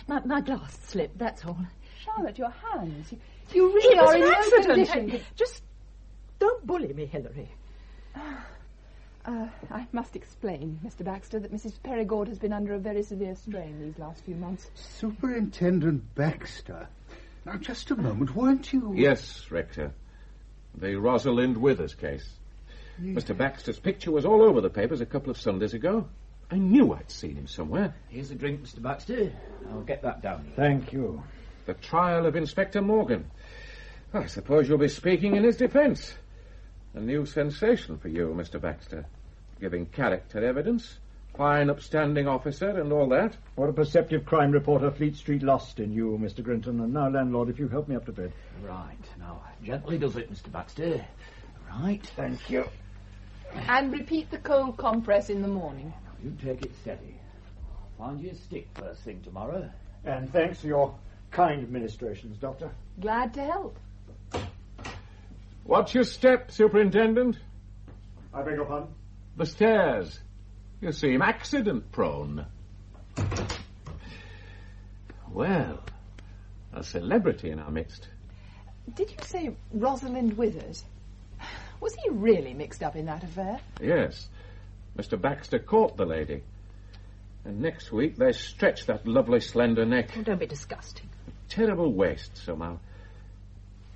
Speaker 5: my glass slipped, that's all.
Speaker 9: Charlotte, your hands. You really
Speaker 5: It was
Speaker 9: are in
Speaker 5: an
Speaker 9: no
Speaker 5: accident.
Speaker 9: condition.
Speaker 5: Just don't bully me, Hilary.
Speaker 9: I must explain, Mr. Baxter, that Mrs. Perigord has been under a very severe strain these last few months.
Speaker 8: Superintendent Baxter. Now, just a moment, weren't you...
Speaker 11: Yes, Rector. The Rosalind Withers case. Mr. Baxter's picture was all over the papers a couple of Sundays ago. I knew I'd seen him somewhere.
Speaker 7: Here's a drink, Mr. Baxter. I'll get that down.
Speaker 10: Thank you.
Speaker 11: The trial of Inspector Morgan. I suppose you'll be speaking in his defence. A new sensation for you, Mr. Baxter. Giving character evidence, fine upstanding officer and all that.
Speaker 10: What a perceptive crime reporter Fleet Street lost in you, Mr. Grinton. And now, landlord, if you help me up to bed.
Speaker 7: Right. Now, gently does it, Mr. Baxter. Right.
Speaker 10: Thank you.
Speaker 9: And repeat the cold compress in the morning.
Speaker 7: You take it steady. I'll find you a stick first thing tomorrow.
Speaker 10: And thanks for your kind ministrations, Doctor.
Speaker 9: Glad to help.
Speaker 11: Watch your step, Superintendent.
Speaker 10: I beg your pardon?
Speaker 11: The stairs. You seem accident-prone. Well, a celebrity in our midst.
Speaker 9: Did you say Rosalind Withers? Was he really mixed up in that affair?
Speaker 11: Yes. Mr. Baxter caught the lady. And next week they stretch that lovely slender neck.
Speaker 5: Oh, don't be disgusting.
Speaker 11: Terrible waist, somehow.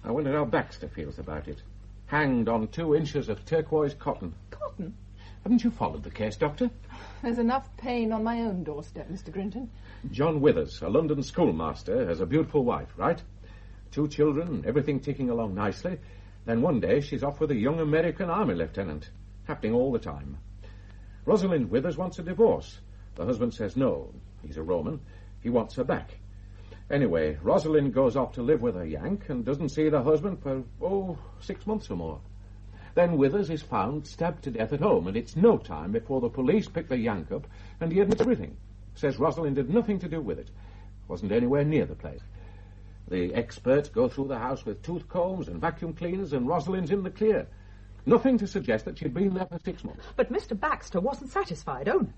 Speaker 11: I wonder how Baxter feels about it. Hanged on 2 inches of turquoise cotton.
Speaker 9: Cotton?
Speaker 11: Haven't you followed the case, Doctor?
Speaker 9: There's enough pain on my own doorstep, Mr. Grinton.
Speaker 11: John Withers, a London schoolmaster, has a beautiful wife, right? 2 children, everything ticking along nicely. Then one day she's off with a young American army lieutenant. Happening all the time. Rosalind Withers wants a divorce. The husband says no. He's a Roman. He wants her back. Anyway, Rosalind goes off to live with a Yank and doesn't see the husband for, 6 months or more. Then Withers is found stabbed to death at home, and it's no time before the police pick the Yank up, and he admits everything. Says Rosalind had nothing to do with it. Wasn't anywhere near the place. The experts go through the house with tooth combs and vacuum cleaners, and Rosalind's in the clear. Nothing to suggest that she'd been there for 6 months.
Speaker 5: But Mr. Baxter wasn't satisfied, oh no.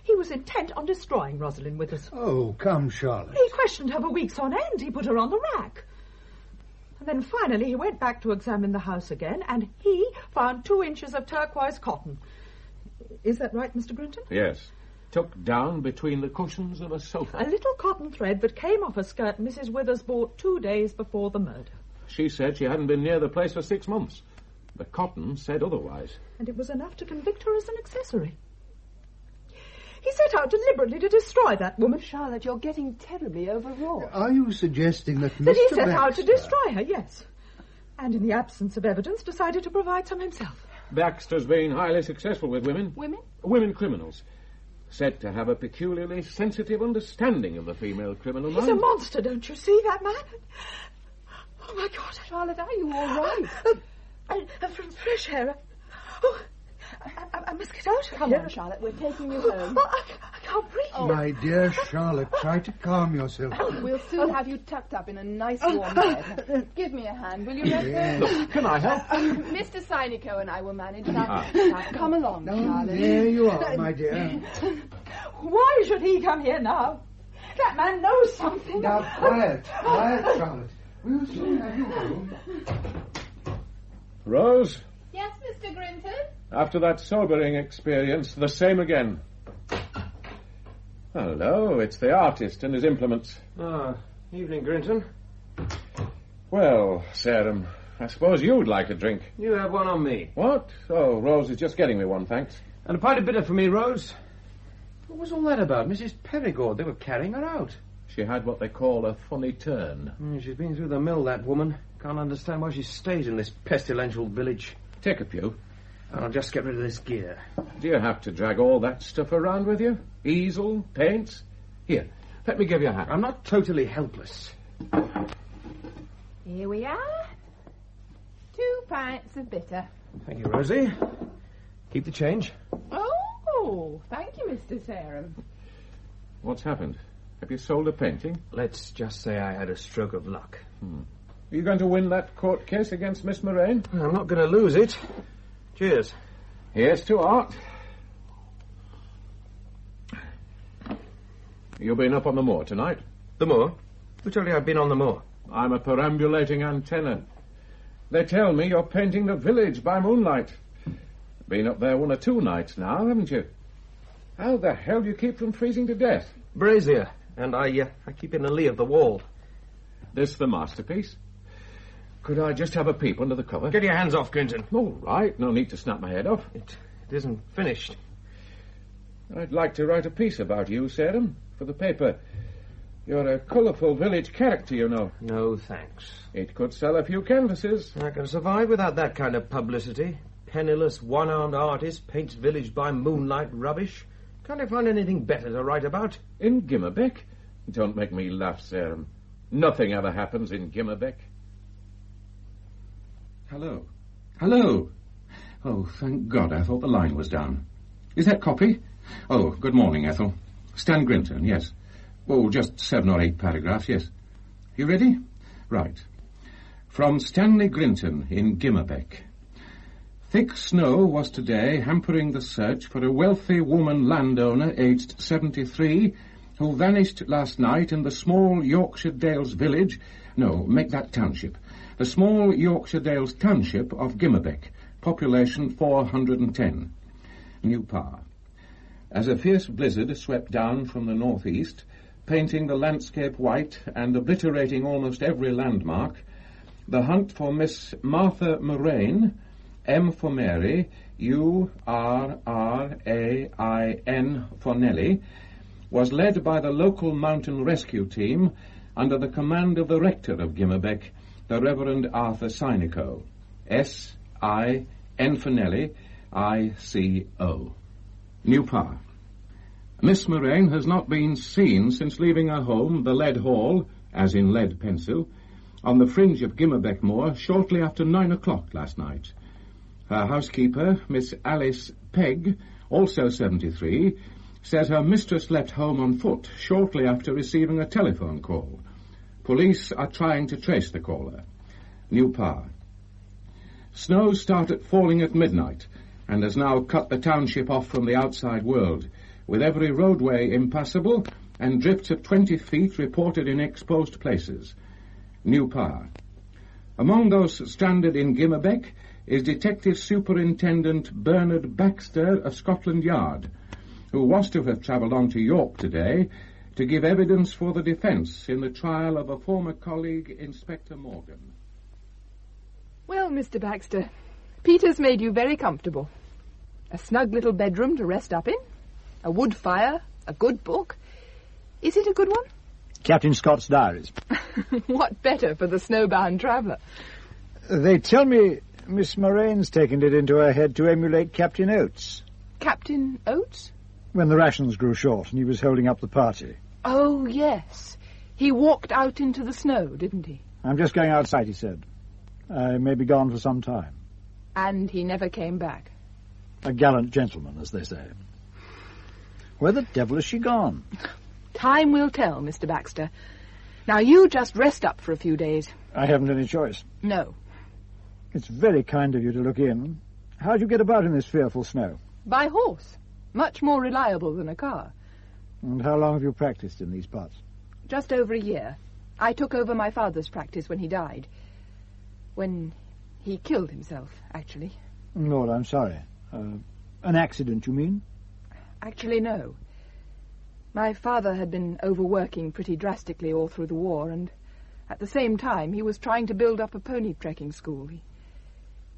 Speaker 5: He was intent on destroying Rosalind Withers.
Speaker 8: Oh, come, Charlotte.
Speaker 5: He questioned her for weeks on end. He put her on the rack. And then finally he went back to examine the house again, and he found 2 inches of turquoise cotton. Is that right, Mr. Grinton?
Speaker 11: Yes. Tucked down between the cushions of a sofa.
Speaker 5: A little cotton thread that came off a skirt Mrs. Withers bought 2 days before the murder.
Speaker 11: She said she hadn't been near the place for 6 months. The cotton said otherwise.
Speaker 5: And it was enough to convict her as an accessory. He set out deliberately to destroy that woman.
Speaker 9: Charlotte, you're getting terribly overwrought.
Speaker 8: Are you suggesting that
Speaker 5: That he
Speaker 8: Mr.
Speaker 5: set out to
Speaker 8: Baxter-
Speaker 5: destroy her, yes. And in the absence of evidence, decided to provide some himself.
Speaker 11: Baxter's been highly successful with women.
Speaker 9: Women?
Speaker 11: Women criminals. Said to have a peculiarly sensitive understanding of the female criminal mind.
Speaker 5: He's a monster, don't you see that man? Oh, my God.
Speaker 9: Charlotte, are you all right?
Speaker 5: From fresh air. Oh, I must get out of
Speaker 9: Come
Speaker 5: here.
Speaker 9: on, Charlotte, we're taking you home.
Speaker 5: Oh, I
Speaker 3: how pretty.
Speaker 8: My dear Charlotte, try to calm yourself.
Speaker 9: We'll soon have you tucked up in a nice warm bed. Give me a hand, will you, Redfern?
Speaker 8: Yes.
Speaker 11: Can I help?
Speaker 9: Mr. Sineco and I will manage that. Now, come along, Charlotte.
Speaker 8: There you are, my dear.
Speaker 3: Why should he come here now? That man knows something.
Speaker 8: Now, quiet, Charlotte. We'll soon have you home.
Speaker 11: Rose,
Speaker 9: Yes, Mr. Grinton?
Speaker 11: after that sobering experience, the same again. Hello, it's the artist and his implements.
Speaker 4: Evening, Grinton.
Speaker 11: Well, Sarum, I suppose you'd like a drink.
Speaker 4: You have one on me.
Speaker 11: What? Oh, Rose is just getting me one, thanks.
Speaker 4: And a pint of bitter for me, Rose. What was all that about? Mrs. Perigord, they were carrying her out.
Speaker 11: She had what they call a funny turn.
Speaker 4: She's been through the mill, that woman. Can't understand why she stays in this pestilential village.
Speaker 11: Take a few.
Speaker 4: And I'll just get rid of this gear.
Speaker 11: Do you have to drag all that stuff around with you? Easel, paints? Here, let me give you a hand.
Speaker 4: I'm not totally helpless.
Speaker 9: Here we are. 2 pints of bitter.
Speaker 4: Thank you, Rosie. Keep the change.
Speaker 9: Oh, thank you, Mr. Sarum.
Speaker 11: What's happened? Have you sold a painting?
Speaker 4: Let's just say I had a stroke of luck.
Speaker 11: Are you going to win that court case against Miss Moraine?
Speaker 4: I'm not going to lose it. Cheers.
Speaker 11: Here's to art. You've been up on the moor tonight?
Speaker 4: The moor? Who told you I've been on the moor?
Speaker 11: I'm a perambulating antenna. They tell me you're painting the village by moonlight. Been up there 1 or 2 nights now, haven't you? How the hell do you keep from freezing to death?
Speaker 4: Brazier. And I keep in the lee of the wall.
Speaker 11: This the masterpiece? Could I just have a peep under the cover?
Speaker 4: Get your hands off, Grinton.
Speaker 11: All right, no need to snap my head off.
Speaker 4: It isn't finished.
Speaker 11: I'd like to write a piece about you, Sarum, for the paper. You're a colourful village character, you know.
Speaker 4: No, thanks.
Speaker 11: It could sell a few canvases.
Speaker 4: I can survive without that kind of publicity. Penniless, one-armed artist paints village by moonlight rubbish. Can't I find anything better to write about?
Speaker 11: In Gimmerbeck? Don't make me laugh, Sarum. Nothing ever happens in Gimmerbeck.
Speaker 12: Hello. Hello. Oh, thank God, I thought the line was down. Is that copy? Oh, good morning, Ethel. Stan Grinton, yes. Oh, just 7 or 8 paragraphs, yes. You ready? Right. From Stanley Grinton in Gimmerbeck. Thick snow was today hampering the search for a wealthy woman landowner aged 73 who vanished last night in the small Yorkshire Dales village... No, make that township. The small Yorkshire Dales township of Gimmerbeck, population 410. New Par. As a fierce blizzard swept down from the northeast, painting the landscape white and obliterating almost every landmark, the hunt for Miss Martha Moraine, M for Mary, U-R-R-A-I-N for Nellie, was led by the local mountain rescue team under the command of the rector of Gimmerbeck, the Reverend Arthur Sineco, S-I-N for Nellie, I-C-O. New Par. Miss Moraine has not been seen since leaving her home, the Lead Hall, as in lead pencil, on the fringe of Gimmerbeck Moor shortly after 9 o'clock last night. Her housekeeper, Miss Alice Pegg, also 73, says her mistress left home on foot shortly after receiving a telephone call. Police are trying to trace the caller. New Par. Snow started falling at midnight and has now cut the township off from the outside world, with every roadway impassable and drifts of 20 feet reported in exposed places. New Par. Among those stranded in Gimmerbeck is Detective Superintendent Bernard Baxter of Scotland Yard, who was to have travelled on to York today to give evidence for the defence in the trial of a former colleague, Inspector Morgan.
Speaker 9: Well, Mr. Baxter, Peter's made you very comfortable. A snug little bedroom to rest up in, a wood fire, a good book. Is it a good one?
Speaker 10: Captain Scott's diaries.
Speaker 9: What better for the snowbound traveller?
Speaker 10: They tell me Miss Moraine's taken it into her head to emulate Captain Oates.
Speaker 9: Captain Oates?
Speaker 10: When the rations grew short and he was holding up the party.
Speaker 9: Oh, yes. He walked out into the snow, didn't he?
Speaker 10: I'm just going outside, he said. I may be gone for some time.
Speaker 9: And he never came back.
Speaker 10: A gallant gentleman, as they say. Where the devil has she gone?
Speaker 9: Time will tell, Mr. Baxter. Now, you just rest up for a few days.
Speaker 10: I haven't any choice.
Speaker 9: No.
Speaker 10: It's very kind of you to look in. How'd you get about in this fearful snow?
Speaker 9: By horse. Much more reliable than a car.
Speaker 10: And how long have you practiced in these parts?
Speaker 9: Just over a year. I took over my father's practice when he died. When he killed himself, actually.
Speaker 10: Lord, I'm sorry. An accident, you mean?
Speaker 9: Actually, no. My father had been overworking pretty drastically all through the war, and at the same time he was trying to build up a pony trekking school.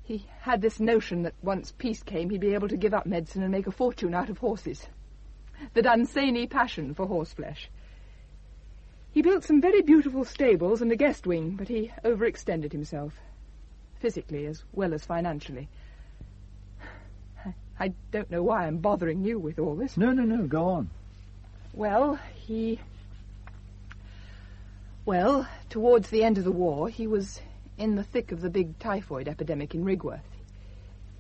Speaker 9: He had this notion that once peace came he'd be able to give up medicine and make a fortune out of horses. The Dunsany passion for horseflesh. He built some very beautiful stables and a guest wing, but he overextended himself, physically as well as financially. I don't know why I'm bothering you with all this.
Speaker 10: No, go on.
Speaker 9: Well, towards the end of the war, he was in the thick of the big typhoid epidemic in Rigworth.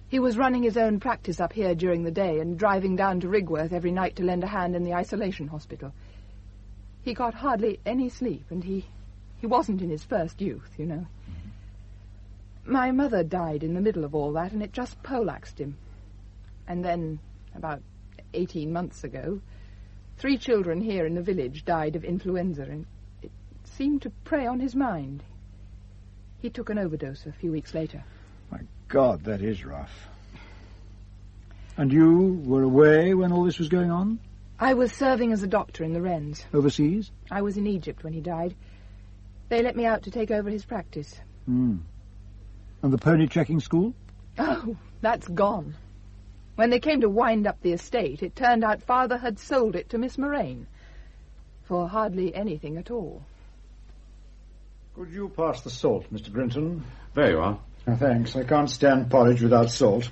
Speaker 9: He was running his own practice up here during the day and driving down to Rigworth every night to lend a hand in the isolation hospital. He got hardly any sleep, and he wasn't in his first youth, you know. My mother died in the middle of all that, and it just poleaxed him. And then, about 18 months ago, 3 children here in the village died of influenza, and it seemed to prey on his mind. He took an overdose a few weeks later.
Speaker 10: My God, that is rough. And you were away when all this was going on?
Speaker 9: I was serving as a doctor in the Wrens.
Speaker 10: Overseas?
Speaker 9: I was in Egypt when he died. They let me out to take over his practice.
Speaker 10: And the pony trekking school?
Speaker 9: Oh, that's gone. When they came to wind up the estate, it turned out Father had sold it to Miss Moraine for hardly anything at all.
Speaker 10: Could you pass the salt, Mr. Grinton?
Speaker 11: There you are.
Speaker 10: Thanks. I can't stand porridge without salt.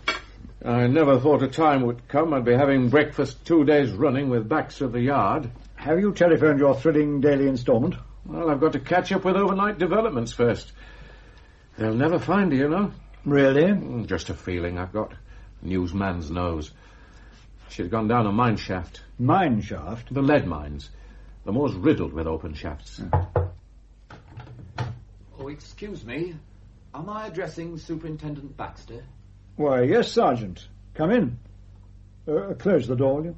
Speaker 11: I never thought a time would come I'd be having breakfast 2 days running with Baxter of the Yard.
Speaker 10: Have you telephoned your thrilling daily instalment?
Speaker 11: Well, I've got to catch up with overnight developments first. They'll never find her, you know.
Speaker 10: Really?
Speaker 11: Just a feeling I've got. Newsman's nose. She'd gone down a mine shaft.
Speaker 10: Mine shaft?
Speaker 11: The lead mines. The moor's riddled with open shafts.
Speaker 7: Oh, excuse me. Am I addressing Superintendent Baxter?
Speaker 10: Why, yes, Sergeant. Come in. Close the door, will you?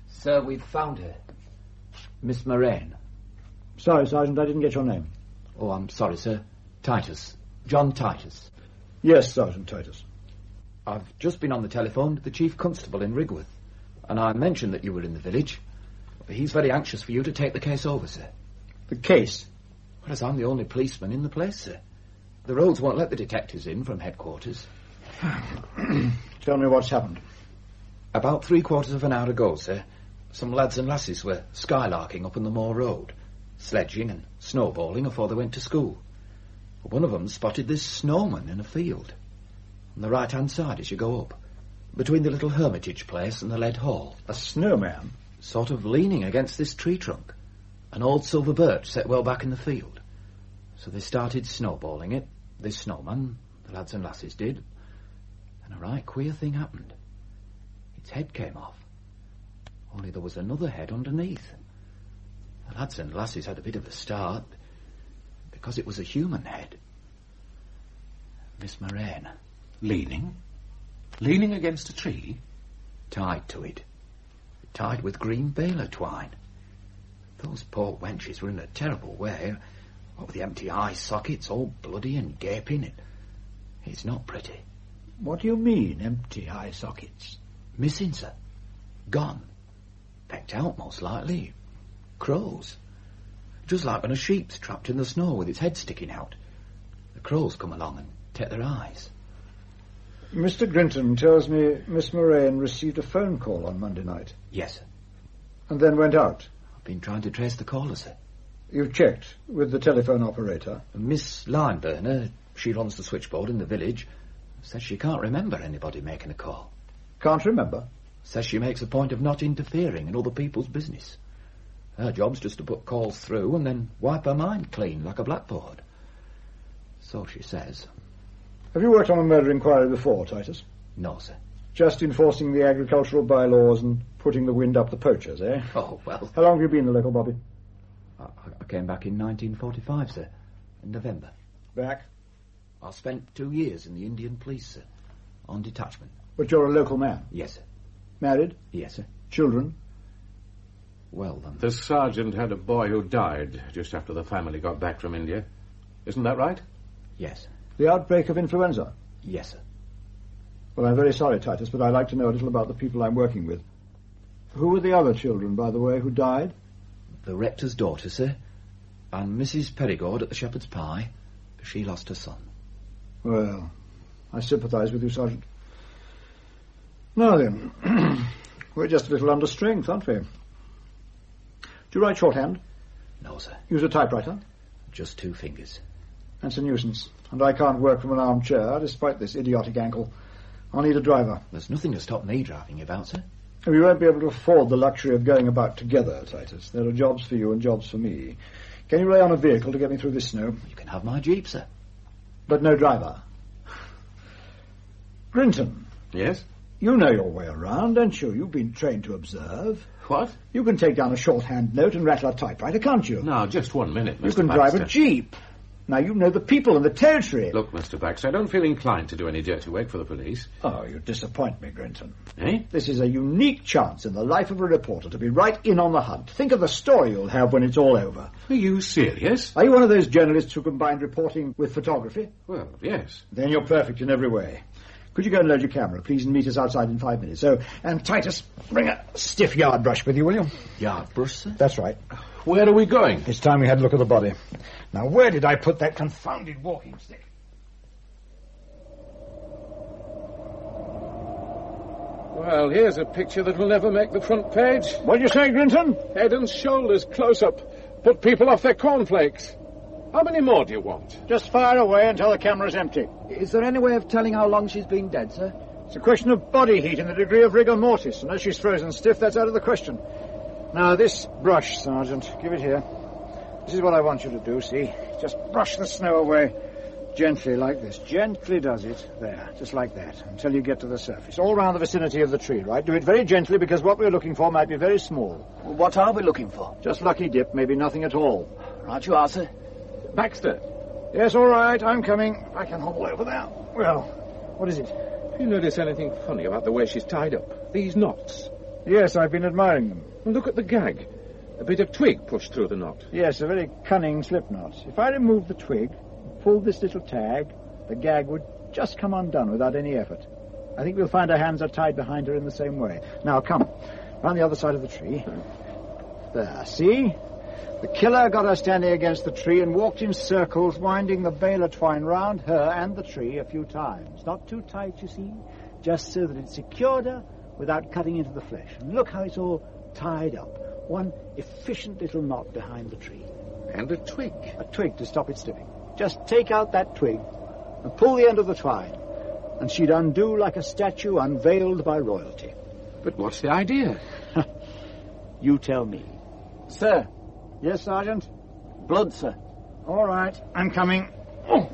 Speaker 7: Sir, we've found her. Miss Moraine.
Speaker 10: Sorry, Sergeant, I didn't get your name.
Speaker 7: Oh, I'm sorry, sir. Titus. John Titus.
Speaker 10: Yes, Sergeant Titus.
Speaker 7: I've just been on the telephone to the Chief Constable in Rigworth, and I mentioned that you were in the village. He's very anxious for you to take the case over, sir.
Speaker 10: The case?
Speaker 7: Well, as I'm the only policeman in the place, sir. The roads won't let the detectives in from headquarters.
Speaker 10: Tell me what's happened.
Speaker 7: About 3/4 of an hour ago, sir, some lads and lasses were skylarking up on the moor road, sledging and snowballing before they went to school. One of them spotted this snowman in a field, on the right-hand side as you go up, between the little hermitage place and the lead hall.
Speaker 10: A snowman?
Speaker 7: Sort of leaning against this tree trunk, an old silver birch set well back in the field. So they started snowballing it, this snowman, the lads and lasses did, and a right queer thing happened. Its head came off, only there was another head underneath. The lads and lasses had a bit of a start, because it was a human head. Miss Moraine.
Speaker 11: Leaning? Leaning against a tree?
Speaker 7: Tied to it. Tied with green baler twine. Those poor wenches were in a terrible way. What with the empty eye sockets all bloody and gaping. It's not pretty.
Speaker 10: What do you mean, empty eye sockets?
Speaker 7: Missing, sir. Gone. Pecked out, most likely. Crows. Just like when a sheep's trapped in the snow with its head sticking out. The crows come along and take their eyes.
Speaker 10: Mr. Grinton tells me Miss Moraine received a phone call on Monday night.
Speaker 7: Yes, sir.
Speaker 10: And then went out.
Speaker 7: I've been trying to trace the caller, sir.
Speaker 10: You've checked with the telephone operator?
Speaker 7: Miss Lineburner, she runs the switchboard in the village, says she can't remember anybody making a call.
Speaker 10: Can't remember?
Speaker 7: Says she makes a point of not interfering in other people's business. Her job's just to put calls through and then wipe her mind clean like a blackboard. So she says.
Speaker 10: Have you worked on a murder inquiry before, Titus?
Speaker 7: No, sir.
Speaker 10: Just enforcing the agricultural bylaws and putting the wind up the poachers, eh?
Speaker 7: Oh, well.
Speaker 10: How long have you been in the local, Bobby?
Speaker 7: I came back in 1945, sir. In November.
Speaker 10: Back?
Speaker 7: I spent 2 years in the Indian police, sir. On detachment.
Speaker 10: But you're a local man?
Speaker 7: Yes, sir.
Speaker 10: Married?
Speaker 7: Yes, sir.
Speaker 10: Children?
Speaker 7: Well, then.
Speaker 11: The sergeant had a boy who died just after the family got back from India. Isn't that right?
Speaker 7: Yes.
Speaker 10: The outbreak of influenza?
Speaker 7: Yes, sir.
Speaker 10: Well, I'm very sorry, Titus, but I'd like to know a little about the people I'm working with. Who were the other children, by the way, who died?
Speaker 7: The rector's daughter, sir. And Mrs. Perigord at the Shepherd's Pie. She lost her son.
Speaker 10: Well, I sympathise with you, Sergeant. Now then, we're just a little under strength, aren't we? Do you write shorthand?
Speaker 7: No, sir.
Speaker 10: Use a typewriter?
Speaker 7: Just 2 fingers.
Speaker 10: That's a nuisance. And I can't work from an armchair, despite this idiotic ankle. I'll need a driver.
Speaker 7: There's nothing to stop me driving you about, sir.
Speaker 10: We won't be able to afford the luxury of going about together, Titus. There are jobs for you and jobs for me. Can you rely on a vehicle to get me through this snow?
Speaker 7: You can have my Jeep, sir.
Speaker 10: But no driver. Grinton.
Speaker 11: Yes?
Speaker 10: You know your way around, don't you? You've been trained to observe.
Speaker 11: What?
Speaker 10: You can take down a shorthand note and rattle a typewriter, can't you?
Speaker 11: Now, just 1 minute, Mr.
Speaker 10: You can
Speaker 11: Baxter.
Speaker 10: drive a jeep. Now, you know the people and the territory.
Speaker 11: Look, Mr. Baxter, I don't feel inclined to do any dirty work for the police.
Speaker 10: Oh, you disappoint me, Grinton.
Speaker 11: Eh?
Speaker 10: This is a unique chance in the life of a reporter to be right in on the hunt. Think of the story you'll have when it's all over.
Speaker 11: Are you serious?
Speaker 10: Are you one of those journalists who combine reporting with photography?
Speaker 11: Well, yes.
Speaker 10: Then you're perfect in every way. Could you go and load your camera, please, and meet us outside in 5 minutes? So, and Titus, bring a stiff yard brush with you, will you?
Speaker 7: Yard brush, sir?
Speaker 10: That's right.
Speaker 11: Where are we going?
Speaker 10: It's time we had a look at the body. Now, where did I put that confounded walking stick?
Speaker 11: Well, here's a picture that will never make the front page.
Speaker 10: What did you say, Grinton?
Speaker 11: Head and shoulders close up. Put people off their cornflakes. How many more do you want?
Speaker 10: Just fire away until the camera's empty.
Speaker 7: Is there any way of telling how long she's been dead, sir?
Speaker 10: It's a question of body heat and the degree of rigor mortis, and as she's frozen stiff, that's out of the question. Now, this brush, Sergeant, give it here. This is what I want you to do, see? Just brush the snow away. Gently, like this. Gently does it. There, just like that, until you get to the surface. All round the vicinity of the tree, right? Do it very gently, because what we're looking for might be very small.
Speaker 7: What are we looking for?
Speaker 10: Just lucky dip, maybe nothing at all.
Speaker 7: Right you are, sir.
Speaker 11: Baxter.
Speaker 10: Yes, all right, I'm coming. I can hobble over there. Well, what is it?
Speaker 11: Do you notice anything funny about the way she's tied up? These knots.
Speaker 10: Yes, I've been admiring them.
Speaker 11: And look at the gag. A bit of twig pushed through the knot.
Speaker 10: Yes, a very cunning slip knot. If I removed the twig, pulled this little tag, the gag would just come undone without any effort. I think we'll find her hands are tied behind her in the same way. Now, come. Round the other side of the tree. There, see? The killer got her standing against the tree and walked in circles, winding the baler twine round her and the tree a few times. Not too tight, you see, just so that it secured her without cutting into the flesh. And look how it's all tied up. One efficient little knot behind the tree.
Speaker 11: And a twig.
Speaker 10: A twig to stop it slipping. Just take out that twig and pull the end of the twine, and she'd undo like a statue unveiled by royalty.
Speaker 11: But what's the idea?
Speaker 10: You tell me.
Speaker 7: Sir.
Speaker 10: Yes, Sergeant?
Speaker 7: Blood, sir.
Speaker 10: All right, I'm coming. Oh,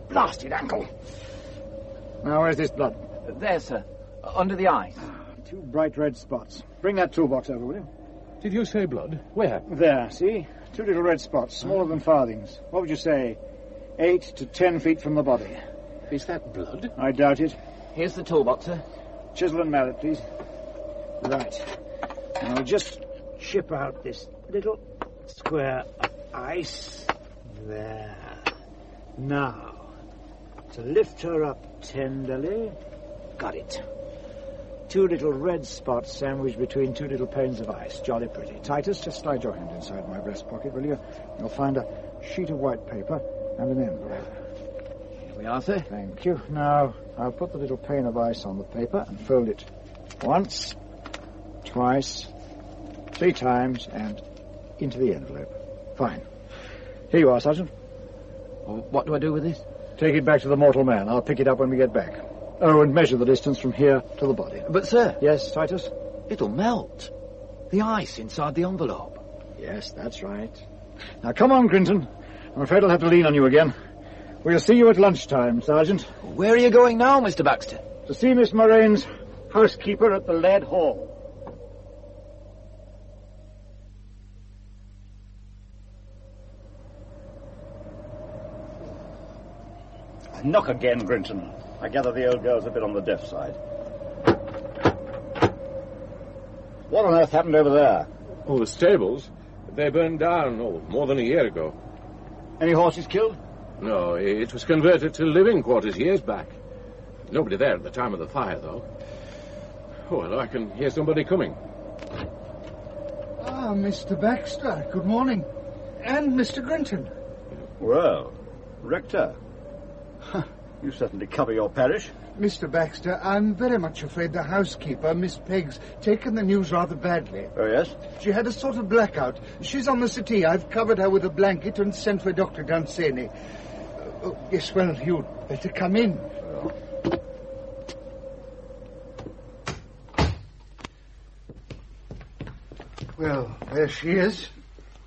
Speaker 10: blasted ankle. Now, where's this blood?
Speaker 7: There, sir. Under the eyes.
Speaker 10: 2 bright red spots. Bring that toolbox over, will you?
Speaker 11: Did you say blood? Where?
Speaker 10: There, see? 2 little red spots, smaller than farthings. What would you say? 8 to 10 feet from the body.
Speaker 11: Is that blood?
Speaker 10: I doubt it.
Speaker 7: Here's the toolbox, sir.
Speaker 10: Chisel and mallet, please. Right. Now, we'll just chip out this little square of ice. There. Now, to lift her up tenderly. Got it. 2 little red spots sandwiched between 2 little panes of ice. Jolly pretty. Titus, just slide your hand inside my breast pocket, will you? You'll find a sheet of white paper and an envelope.
Speaker 7: Here we are, sir.
Speaker 10: Thank you. Now, I'll put the little pane of ice on the paper and fold it once, twice, 3 times, and into the envelope. Fine. Here you are, Sergeant.
Speaker 7: Well, what do I do with this?
Speaker 10: Take it back to the mortal man. I'll pick it up when we get back. Oh, and measure the distance from here to the body.
Speaker 7: But, sir...
Speaker 10: Yes, Titus?
Speaker 7: It'll melt. The ice inside the envelope.
Speaker 10: Yes, that's right. Now, come on, Grinton. I'm afraid I'll have to lean on you again. We'll see you at lunchtime, Sergeant.
Speaker 7: Where are you going now, Mr. Baxter?
Speaker 10: To see Miss Morane's housekeeper at the Lead Hall. Knock again, Grinton. I gather the old girl's a bit on the deaf side. What on earth happened over there?
Speaker 11: Oh, the stables. They burned down, more than a year ago.
Speaker 10: Any horses killed?
Speaker 11: No, it was converted to living quarters years back. Nobody there at the time of the fire, though. Oh, well, I can hear somebody coming.
Speaker 8: Ah, Mr. Baxter, good morning. And Mr. Grinton.
Speaker 10: Well, Rector. You certainly cover your parish.
Speaker 8: Mr. Baxter, I'm very much afraid the housekeeper, Miss Pegg's, taken the news rather badly.
Speaker 10: Oh, yes?
Speaker 8: She had a sort of blackout. She's on the settee. I've covered her with a blanket and sent for Dr. Dunsany. Yes, well, you'd better come in. Well, there she is.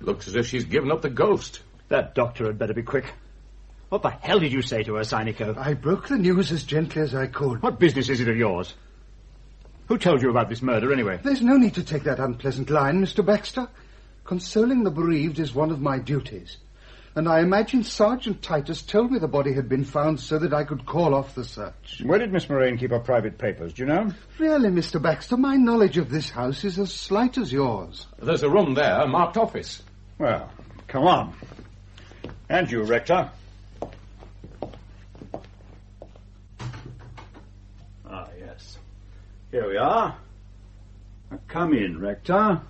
Speaker 11: Looks as if she's given up the ghost.
Speaker 10: That doctor had better be quick. What the hell did you say to her, Synico?
Speaker 8: I broke the news as gently as I could.
Speaker 10: What business is it of yours? Who told you about this murder, anyway?
Speaker 8: There's no need to take that unpleasant line, Mr. Baxter. Consoling the bereaved is one of my duties. And I imagine Sergeant Titus told me the body had been found so that I could call off the search.
Speaker 10: Where did Miss Moraine keep her private papers, do you know?
Speaker 8: Really, Mr. Baxter, my knowledge of this house is as slight as yours.
Speaker 11: There's a room there marked office.
Speaker 10: Well, come on. And you, Rector. Ah, yes. Here we are. Now come in, Rector.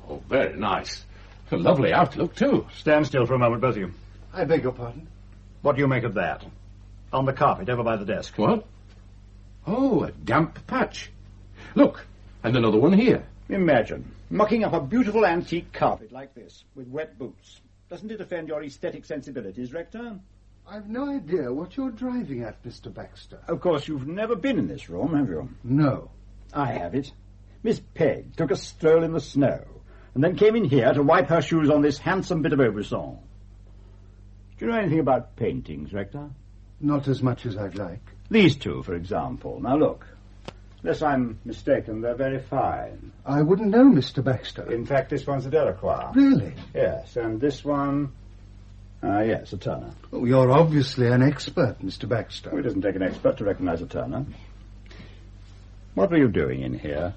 Speaker 11: Oh, very nice. A lovely outlook, too.
Speaker 10: Stand still for a moment, both of you.
Speaker 8: I beg your pardon?
Speaker 10: What do you make of that? On the carpet, over by the desk.
Speaker 11: What? Oh, a damp patch. Look, and another one here.
Speaker 10: Imagine mucking up a beautiful antique carpet like this with wet boots. Doesn't it offend your aesthetic sensibilities, Rector?
Speaker 8: I've no idea what you're driving at, Mr. Baxter.
Speaker 10: Of course, you've never been in this room, have you?
Speaker 8: No.
Speaker 10: I have it. Miss Pegg took a stroll in the snow and then came in here to wipe her shoes on this handsome bit of Aubusson. Do you know anything about paintings, Rector?
Speaker 8: Not as much as I'd like.
Speaker 10: These two, for example. Now look. Unless I'm mistaken, they're very fine.
Speaker 8: I wouldn't know, Mr. Baxter.
Speaker 10: In fact, this one's a Delacroix.
Speaker 8: Really?
Speaker 10: Yes, and this one... yes, a Turner.
Speaker 8: Oh, you're obviously an expert, Mr. Baxter.
Speaker 10: Well, it doesn't take an expert to recognize a Turner. What were you doing in here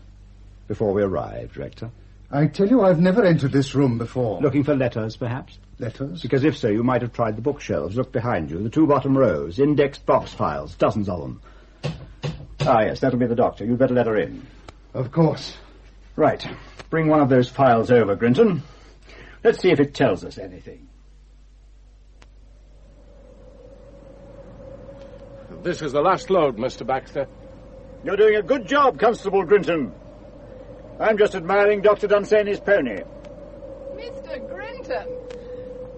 Speaker 10: before we arrived, Rector?
Speaker 8: I tell you, I've never entered this room before.
Speaker 10: Looking for letters, perhaps?
Speaker 8: Letters?
Speaker 10: Because if so, you might have tried the bookshelves. Look behind you, the two bottom rows, indexed box files, dozens of them. Ah, yes, that'll be the doctor. You'd better let her in.
Speaker 8: Of course.
Speaker 10: Right. Bring one of those files over, Grinton. Let's see if it tells us anything.
Speaker 11: This is the last load, Mr. Baxter.
Speaker 10: You're doing a good job, Constable Grinton. I'm just admiring Dr. Dunsany's pony.
Speaker 9: Mr. Grinton.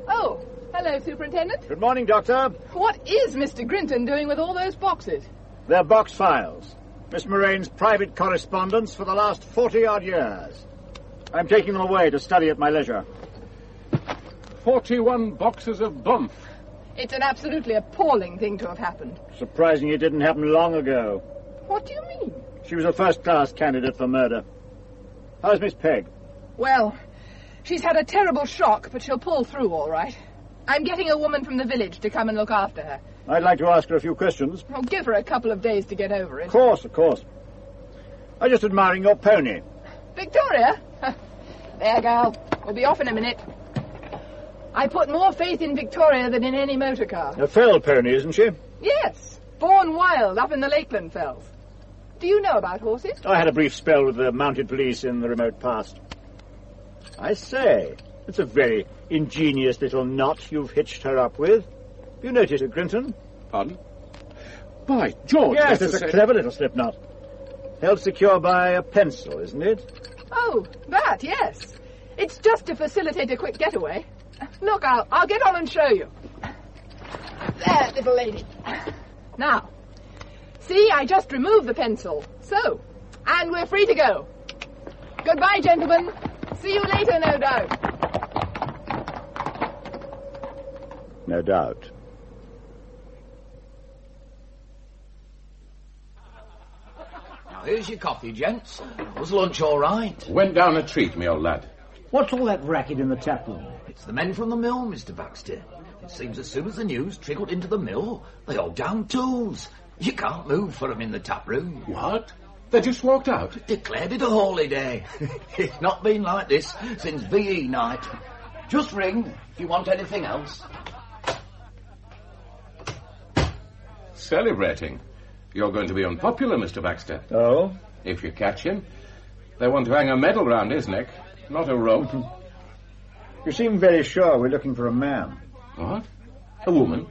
Speaker 9: Oh, hello, Superintendent.
Speaker 10: Good morning, Doctor.
Speaker 9: What is Mr. Grinton doing with all those boxes?
Speaker 10: They're box files. Miss Moraine's private correspondence for the last 40-odd years. I'm taking them away to study at my leisure.
Speaker 11: 41 boxes of bump.
Speaker 9: It's an absolutely appalling thing to have happened.
Speaker 10: Surprising it didn't happen long ago.
Speaker 9: What do you mean?
Speaker 10: She was a first-class candidate for murder. How's Miss Pegg?
Speaker 9: Well, she's had a terrible shock, but she'll pull through all right. I'm getting a woman from the village to come and look after her.
Speaker 10: I'd like to ask her a few questions.
Speaker 9: I'll give her a couple of days to get over it.
Speaker 10: Of course. I'm just admiring your pony.
Speaker 9: Victoria? There, girl. We'll be off in a minute. I put more faith in Victoria than in any motor car.
Speaker 10: A fell pony, isn't she?
Speaker 9: Yes. Born wild up in the Lakeland fells. Do you know about horses?
Speaker 10: I had a brief spell with the mounted police in the remote past. I say, it's a very ingenious little knot you've hitched her up with. Have you noticed it, Grinton?
Speaker 11: Pardon? By George!
Speaker 10: Yes, it's a clever little slip knot. Held secure by a pencil, isn't it?
Speaker 9: Oh, that, yes. It's just to facilitate a quick getaway. Look, I'll get on and show you. There, little lady. Now, see, I just removed the pencil. So, and we're free to go. Goodbye, gentlemen. See you later, no doubt.
Speaker 10: No doubt.
Speaker 7: here's your coffee, gents. Was lunch all right?
Speaker 11: Went down a treat, me old lad.
Speaker 10: What's all that racket in the tap room?
Speaker 7: It's the men from the mill, Mr. Baxter. It seems as soon as the news trickled into the mill, they all down tools. You can't move for 'em in the tap room.
Speaker 11: What? They just walked out?
Speaker 7: Declared it a holy day. It's not been like this since VE night. Just ring if you want anything else.
Speaker 11: Celebrating? You're going to be unpopular, Mr. Baxter.
Speaker 10: Oh?
Speaker 11: If you catch him. They want to hang a medal round his neck, not a rope.
Speaker 10: You seem very sure we're looking for a man.
Speaker 11: What? A woman?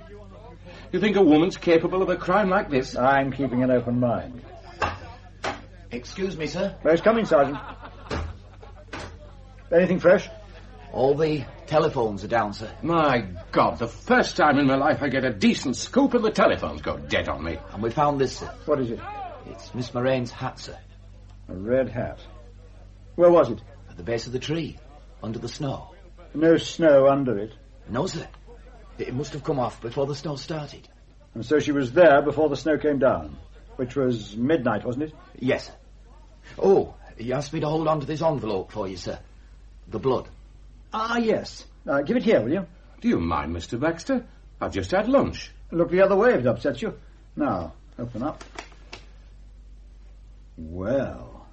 Speaker 11: You think a woman's capable of a crime like this?
Speaker 10: I'm keeping an open mind.
Speaker 7: Excuse me, sir.
Speaker 10: Where's coming, Sergeant? Anything fresh?
Speaker 7: All the telephones are down, sir.
Speaker 11: My God, the first time in my life I get a decent scoop and the telephones go dead on me.
Speaker 7: And we found this, sir.
Speaker 10: What is it?
Speaker 7: It's Miss Moraine's hat, sir.
Speaker 10: A red hat. Where was it?
Speaker 7: At the base of the tree, under the snow.
Speaker 10: No snow under it.
Speaker 7: No, sir. It must have come off before the snow started.
Speaker 10: And so she was there before the snow came down, which was midnight, wasn't it?
Speaker 7: Yes, sir. Oh, you asked me to hold on to this envelope for you, sir. The blood.
Speaker 10: Ah, yes. Give it here, will you?
Speaker 11: Do you mind, Mr. Baxter? I've just had lunch.
Speaker 10: Look the other way if it upsets you. Now, open up. Well.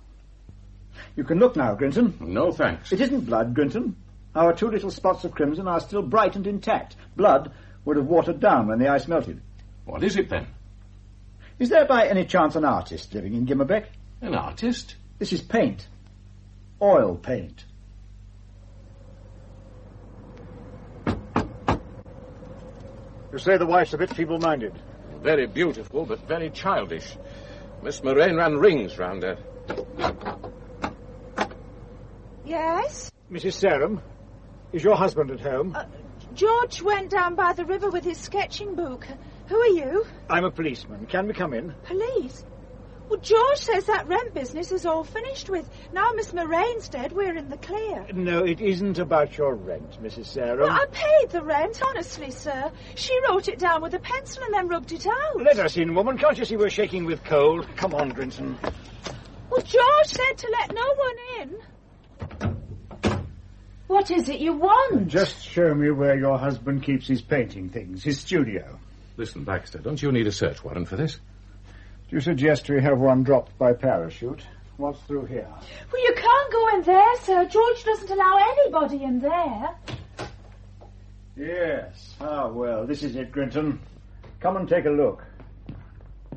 Speaker 10: You can look now, Grinton.
Speaker 11: No, thanks.
Speaker 10: It isn't blood, Grinton. Our two little spots of crimson are still bright and intact. Blood would have watered down when the ice melted.
Speaker 11: What is it, then?
Speaker 10: Is there by any chance an artist living in Gimmerbeck?
Speaker 11: An artist?
Speaker 10: This is paint. Oil paint. You say the wife's a bit feeble-minded.
Speaker 11: Very beautiful, but very childish. Miss Moraine ran rings round her.
Speaker 3: Yes?
Speaker 10: Mrs. Sarum, is your husband at home?
Speaker 3: George went down by the river with his sketching book. Who are you?
Speaker 10: I'm a policeman. Can we come in?
Speaker 3: Police? Well, George says that rent business is all finished with. Now Miss Moraine's dead, we're in the clear.
Speaker 10: No, it isn't about your rent, Mrs. Sarum.
Speaker 3: Well, I paid the rent, honestly, sir. She wrote it down with a pencil and then rubbed it out.
Speaker 10: Let us in, woman. Can't you see we're shaking with cold? Come on, Grinton.
Speaker 3: Well, George said to let no one in. What is it you want?
Speaker 10: Just show me where your husband keeps his painting things, his studio.
Speaker 11: Listen, Baxter, don't you need a search warrant for this?
Speaker 10: Do you suggest we have one dropped by parachute? What's through here?
Speaker 3: Well, you can't go in there, sir. George doesn't allow anybody in there.
Speaker 10: Yes. Ah, well, this is it, Grinton. Come and take a look.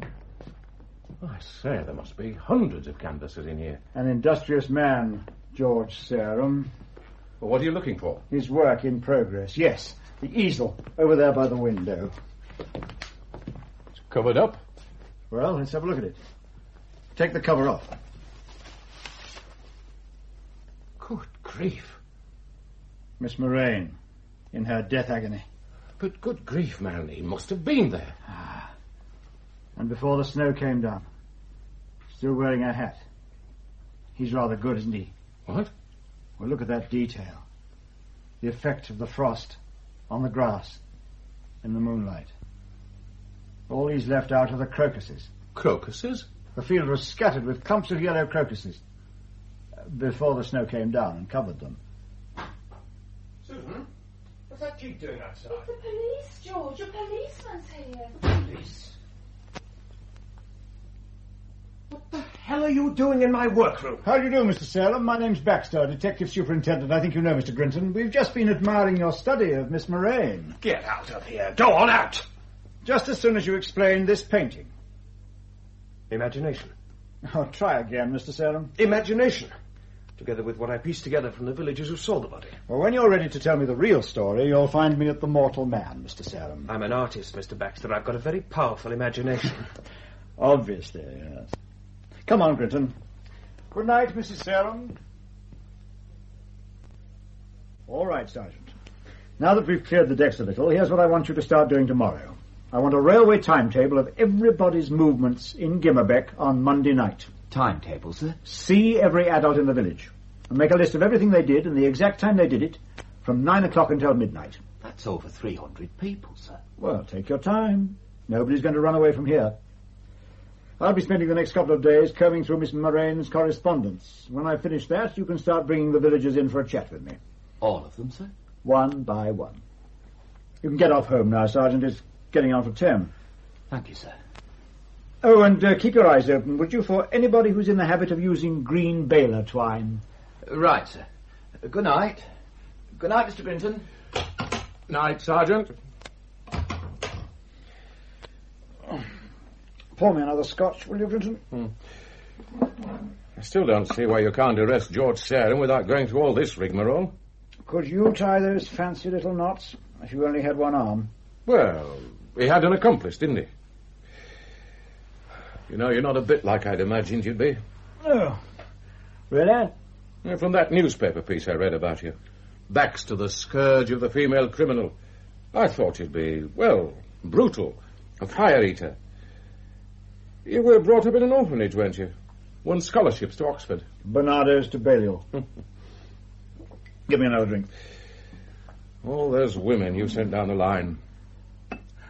Speaker 11: I say, there must be hundreds of canvases in here.
Speaker 10: An industrious man, George Sarum.
Speaker 11: Well, what are you looking for?
Speaker 10: His work in progress, yes. The easel, over there by the window.
Speaker 11: It's covered up.
Speaker 10: Well, let's have a look at it. Take the cover off.
Speaker 11: Good grief.
Speaker 10: Miss Moraine, in her death agony.
Speaker 11: But good grief, man, he must have been there.
Speaker 10: Ah. And before the snow came down. Still wearing a hat. He's rather good, isn't he?
Speaker 11: What?
Speaker 10: Well, look at that detail. The effect of the frost on the grass in the moonlight. All he's left out are the crocuses.
Speaker 11: Crocuses?
Speaker 10: The field was scattered with clumps of yellow crocuses before the snow came down and covered them.
Speaker 4: Susan, what's that jeep doing outside?
Speaker 3: It's the police, George. A policeman's here.
Speaker 4: Police? What the hell are you doing in my workroom?
Speaker 10: How do you do, Mr. Salem? My name's Baxter, Detective Superintendent. I think you know Mr. Grinton. We've just been admiring your study of Miss Moraine.
Speaker 4: Get out of here. Go on out.
Speaker 10: Just as soon as you explain this painting.
Speaker 4: Imagination.
Speaker 10: Oh, try again, Mr. Salem.
Speaker 4: Imagination. Together with what I pieced together from the villagers who saw the body.
Speaker 10: Well, when you're ready to tell me the real story, you'll find me at the Mortal Man, Mr. Salem.
Speaker 4: I'm an artist, Mr. Baxter. I've got a very powerful imagination.
Speaker 10: Obviously, yes. Come on, Grinton. Good night, Mrs. Salem. All right, Sergeant. Now that we've cleared the decks a little, here's what I want you to start doing tomorrow. I want a railway timetable of everybody's movements in Gimmerbeck on Monday night.
Speaker 7: Timetable, sir?
Speaker 10: See every adult in the village and make a list of everything they did and the exact time they did it from 9 o'clock until midnight.
Speaker 7: That's over 300 people, sir.
Speaker 10: Well, take your time. Nobody's going to run away from here. I'll be spending the next couple of days combing through Miss Moraine's correspondence. When I finish that, you can start bringing the villagers in for a chat with me.
Speaker 7: All of them, sir?
Speaker 10: One by one. You can get off home now, Sergeant. It's getting on for 10.
Speaker 7: Thank you, sir.
Speaker 10: Oh, and keep your eyes open, would you, for anybody who's in the habit of using green baler twine.
Speaker 7: Right, sir. Good night. Good night, Mr. Grinton.
Speaker 11: Night, Sergeant.
Speaker 10: Pour me another scotch, will you, Grinton?
Speaker 11: I still don't see why you can't arrest George Sarum without going through all this rigmarole.
Speaker 10: Could you tie those fancy little knots if you only had one arm?
Speaker 11: Well, he had an accomplice, didn't he? You know, you're not a bit like I'd imagined you'd be.
Speaker 10: Oh, really?
Speaker 11: Yeah, from that newspaper piece I read about you. Baxter, the scourge of the female criminal. I thought you'd be, well, brutal, a fire-eater. You were brought up in an orphanage, weren't you? Won scholarships to Oxford.
Speaker 10: Barnardo's to Balliol. Give me another drink.
Speaker 11: All those women you sent down the line.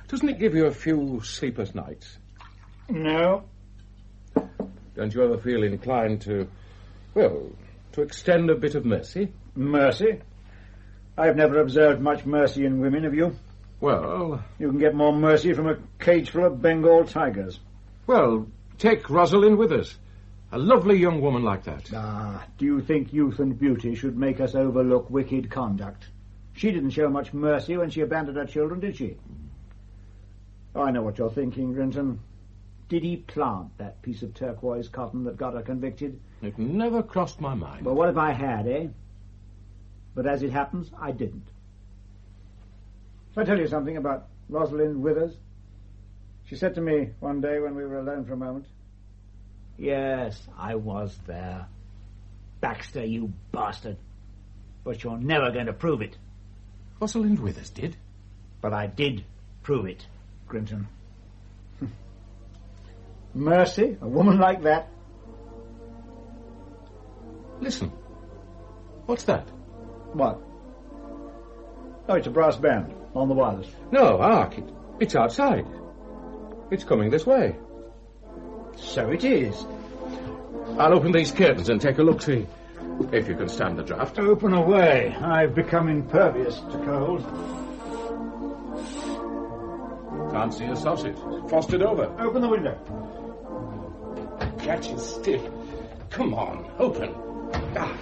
Speaker 11: Doesn't it give you a few sleepless nights?
Speaker 10: No.
Speaker 11: Don't you ever feel inclined to, well, to extend a bit of mercy?
Speaker 10: Mercy? I've never observed much mercy in women, have you?
Speaker 11: Well...
Speaker 10: You can get more mercy from a cage full of Bengal tigers.
Speaker 11: Well, take Rosalind Withers. A lovely young woman like that.
Speaker 10: Do you think youth and beauty should make us overlook wicked conduct? She didn't show much mercy when she abandoned her children, did she? Oh, I know what you're thinking, Grinton. Did he plant that piece of turquoise cotton that got her convicted?
Speaker 11: It never crossed my mind.
Speaker 10: Well, what if I had, eh? But as it happens, I didn't. Shall I tell you something about Rosalind Withers? She said to me one day when we were alone for a moment, "Yes, I was there. Baxter, you bastard. But you're never going to prove it."
Speaker 11: Rosalind Withers did?
Speaker 10: But I did prove it, Grinton. Mercy, a woman like that.
Speaker 11: Listen. What's that?
Speaker 10: What? Oh, it's a brass band on the wireless.
Speaker 11: No, hark. It's outside. It's coming this way.
Speaker 10: So it is.
Speaker 11: I'll open these curtains and take a look-see. If you can stand the draught.
Speaker 10: Open away. I've become impervious to cold.
Speaker 11: Can't see a sausage. Frosted over.
Speaker 10: Open the window.
Speaker 11: Catch it stiff. Come on, open.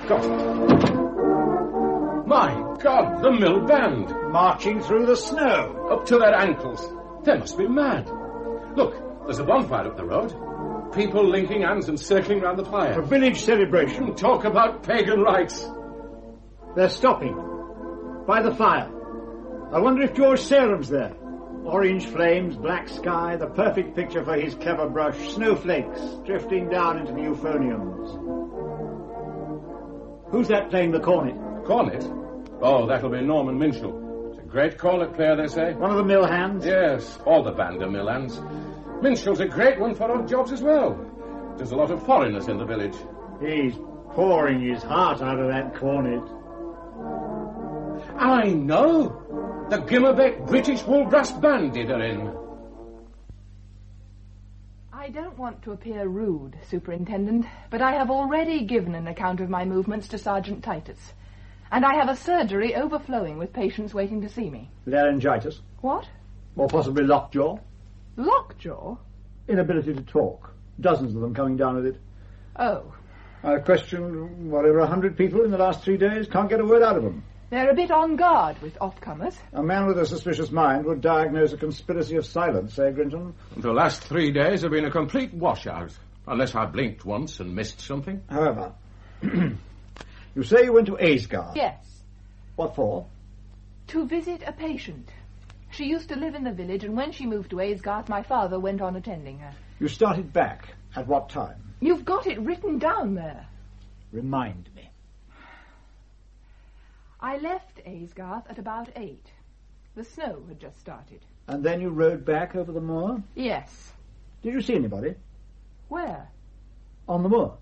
Speaker 11: Got it. My God, the mill band.
Speaker 10: Marching through the snow.
Speaker 11: Up to their ankles. They must be mad. Look, there's a bonfire up the road. People linking hands and circling round the fire.
Speaker 10: A village celebration.
Speaker 11: Talk about pagan rites.
Speaker 10: They're stopping. By the fire. I wonder if George Sarum's there. Orange flames, black sky, the perfect picture for his clever brush. Snowflakes drifting down into the euphoniums. Who's that playing the cornet?
Speaker 11: Cornet? Oh, that'll be Norman Minshall. It's a great cornet player, they say.
Speaker 10: One of the mill hands?
Speaker 11: Yes, all the band are mill hands. Minshall's a great one for odd jobs as well. There's a lot of foreigners in the village.
Speaker 10: He's pouring his heart out of that cornet.
Speaker 11: I know. The Gimmerbeck British Wool Brass Band did her in.
Speaker 9: I don't want to appear rude, Superintendent, but I have already given an account of my movements to Sergeant Titus. And I have a surgery overflowing with patients waiting to see me.
Speaker 10: Laryngitis?
Speaker 9: What?
Speaker 10: Or possibly lockjaw?
Speaker 9: Lockjaw?
Speaker 10: Inability to talk. Dozens of them coming down with it.
Speaker 9: Oh.
Speaker 10: I've questioned, over 100 people in the last 3 days. Can't get a word out of them.
Speaker 9: They're a bit on guard with off-comers.
Speaker 10: A man with a suspicious mind would diagnose a conspiracy of silence, eh, Grinton?
Speaker 11: The last 3 days have been a complete washout. Unless I blinked once and missed something.
Speaker 10: However, you say you went to Aysgarth?
Speaker 9: Yes.
Speaker 10: What for?
Speaker 9: To visit a patient. She used to live in the village, and when she moved to Aysgarth, my father went on attending her.
Speaker 10: You started back. At what time?
Speaker 9: You've got it written down there.
Speaker 10: Remind me.
Speaker 9: I left Aysgarth at about 8. The snow had just started.
Speaker 10: And then you rode back over the moor?
Speaker 9: Yes.
Speaker 10: Did you see anybody?
Speaker 9: Where?
Speaker 10: On the moor.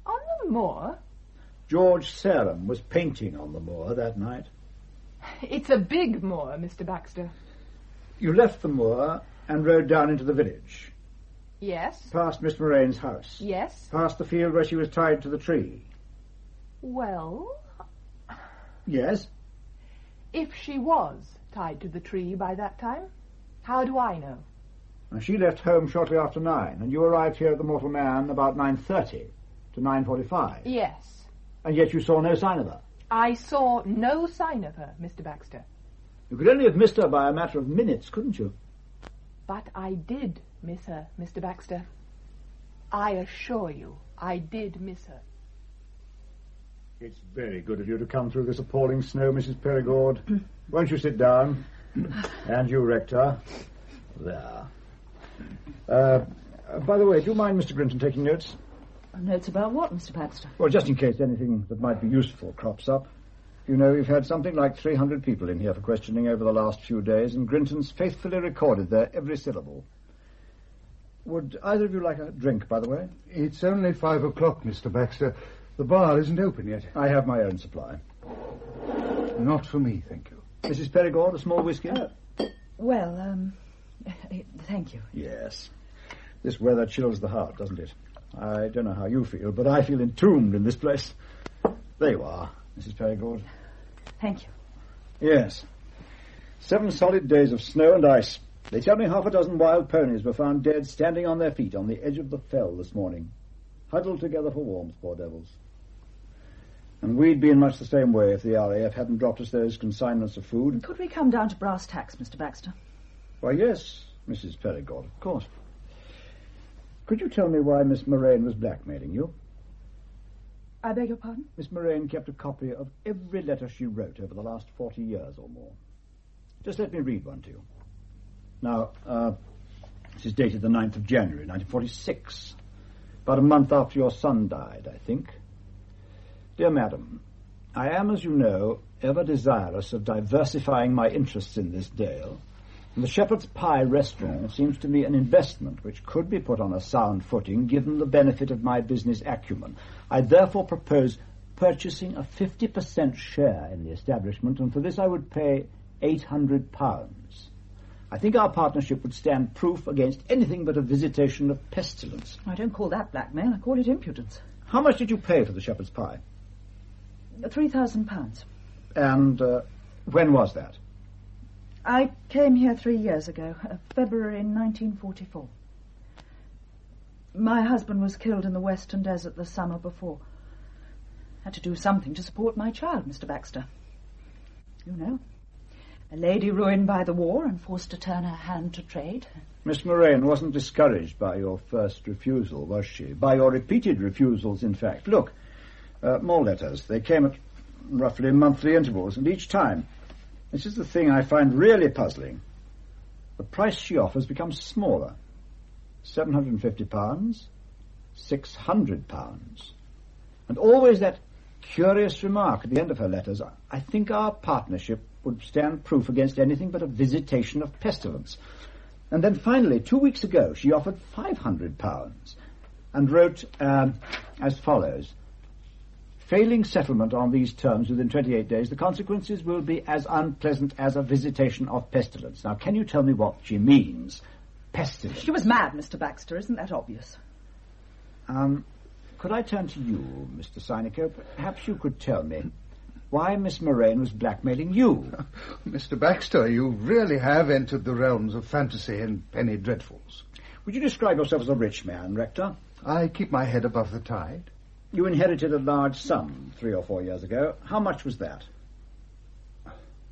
Speaker 9: On the moor?
Speaker 10: George Sarum was painting on the moor that night.
Speaker 9: It's a big moor, Mr. Baxter.
Speaker 10: You left the moor and rode down into the village.
Speaker 9: Yes.
Speaker 10: Past Miss Moraine's house?
Speaker 9: Yes.
Speaker 10: Past the field where she was tied to the tree?
Speaker 9: Well...
Speaker 10: Yes.
Speaker 9: If she was tied to the tree by that time, how do I know?
Speaker 10: And she left home shortly after 9, and you arrived here at the Mortal Man about 9:30 to 9:45.
Speaker 9: Yes.
Speaker 10: And yet you saw no sign of her.
Speaker 9: I saw no sign of her, Mr. Baxter.
Speaker 10: You could only have missed her by a matter of minutes, couldn't you?
Speaker 9: But I did miss her, Mr. Baxter. I assure you, I did miss her.
Speaker 10: It's very good of you to come through this appalling snow, Mrs. Perigord. Won't you sit down? And you, Rector. There. By the way, do you mind, Mr. Grinton, taking notes?
Speaker 5: Notes about what, Mr. Baxter?
Speaker 10: Well, just in case anything that might be useful crops up. You know, we've had something like 300 people in here for questioning over the last few days, and Grinton's faithfully recorded their every syllable. Would either of you like a drink, by the way?
Speaker 8: It's only 5 o'clock, Mr. Baxter. The bar isn't open yet.
Speaker 10: I have my own supply.
Speaker 8: Not for me, thank you.
Speaker 10: Mrs. Perigord, a small whiskey?
Speaker 5: Well, thank you.
Speaker 10: Yes. This weather chills the heart, doesn't it? I don't know how you feel, but I feel entombed in this place. There you are, Mrs. Perigord.
Speaker 5: Thank you.
Speaker 10: Yes. 7 solid days of snow and ice. They tell me half a dozen wild ponies were found dead standing on their feet on the edge of the fell this morning. Huddled together for warmth, poor devils. And we'd be in much the same way if the RAF hadn't dropped us those consignments of food.
Speaker 5: Could we come down to brass tacks, Mr. Baxter?
Speaker 10: Why, yes, Mrs. Perigord, of course. Could you tell me why Miss Moraine was blackmailing you?
Speaker 5: I beg your pardon?
Speaker 10: Miss Moraine kept a copy of every letter she wrote over the last 40 years or more. Just let me read one to you. Now, this is dated the 9th of January, 1946. About a month after your son died, I think. Dear Madam, I am, as you know, ever desirous of diversifying my interests in this dale, and the Shepherd's Pie restaurant seems to me an investment which could be put on a sound footing given the benefit of my business acumen. I therefore propose purchasing a 50% share in the establishment, and for this I would pay £800. I think our partnership would stand proof against anything but a visitation of pestilence.
Speaker 5: I don't call that blackmail, I call it impudence.
Speaker 10: How much did you pay for the Shepherd's Pie?
Speaker 5: £3,000.
Speaker 10: And when was that?
Speaker 5: I came here 3 years ago, February 1944. My husband was killed in the Western Desert the summer before. Had to do something to support my child, Mr. Baxter. You know, a lady ruined by the war and forced to turn her hand to trade.
Speaker 10: Miss Moraine wasn't discouraged by your first refusal, was she? By your repeated refusals, in fact. Look, more letters. They came at roughly monthly intervals, and each time, this is the thing I find really puzzling, the price she offers becomes smaller. £750, £600. And always that curious remark at the end of her letters, I think our partnership would stand proof against anything but a visitation of pestilence. And then finally, 2 weeks ago, she offered £500 and wrote as follows. Failing settlement on these terms within 28 days, the consequences will be as unpleasant as a visitation of pestilence. Now, can you tell me what she means? Pestilence.
Speaker 5: She was mad, Mr. Baxter. Isn't that obvious?
Speaker 10: Could I turn to you, Mr. Seinico? Perhaps you could tell me why Miss Moraine was blackmailing you.
Speaker 8: Mr. Baxter, you really have entered the realms of fantasy and penny dreadfuls.
Speaker 10: Would you describe yourself as a rich man, Rector?
Speaker 8: I keep my head above the tide.
Speaker 10: You inherited a large sum 3 or 4 years ago. How much was that?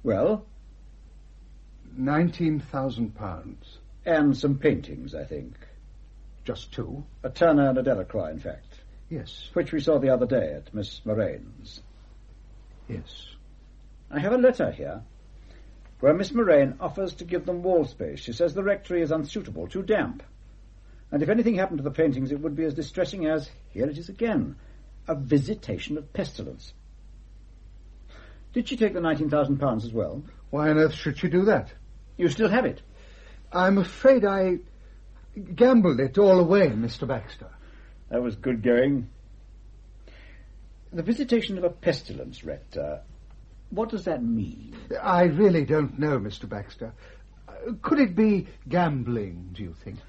Speaker 10: Well?
Speaker 8: £19,000.
Speaker 10: And some paintings, I think.
Speaker 8: Just 2.
Speaker 10: A Turner and a Delacroix, in fact.
Speaker 8: Yes.
Speaker 10: Which we saw the other day at Miss Moraine's.
Speaker 8: Yes.
Speaker 10: I have a letter here where Miss Moraine offers to give them wall space. She says the rectory is unsuitable, too damp. And if anything happened to the paintings, it would be as distressing as, here it is again, a visitation of pestilence. Did she take the £19,000 as well?
Speaker 8: Why on earth should she do that?
Speaker 10: You still have it?
Speaker 8: I'm afraid I gambled it all away, Mr. Baxter.
Speaker 10: That was good going. The visitation of a pestilence, Rector, what does that mean?
Speaker 8: I really don't know, Mr. Baxter. Could it be gambling, do you think?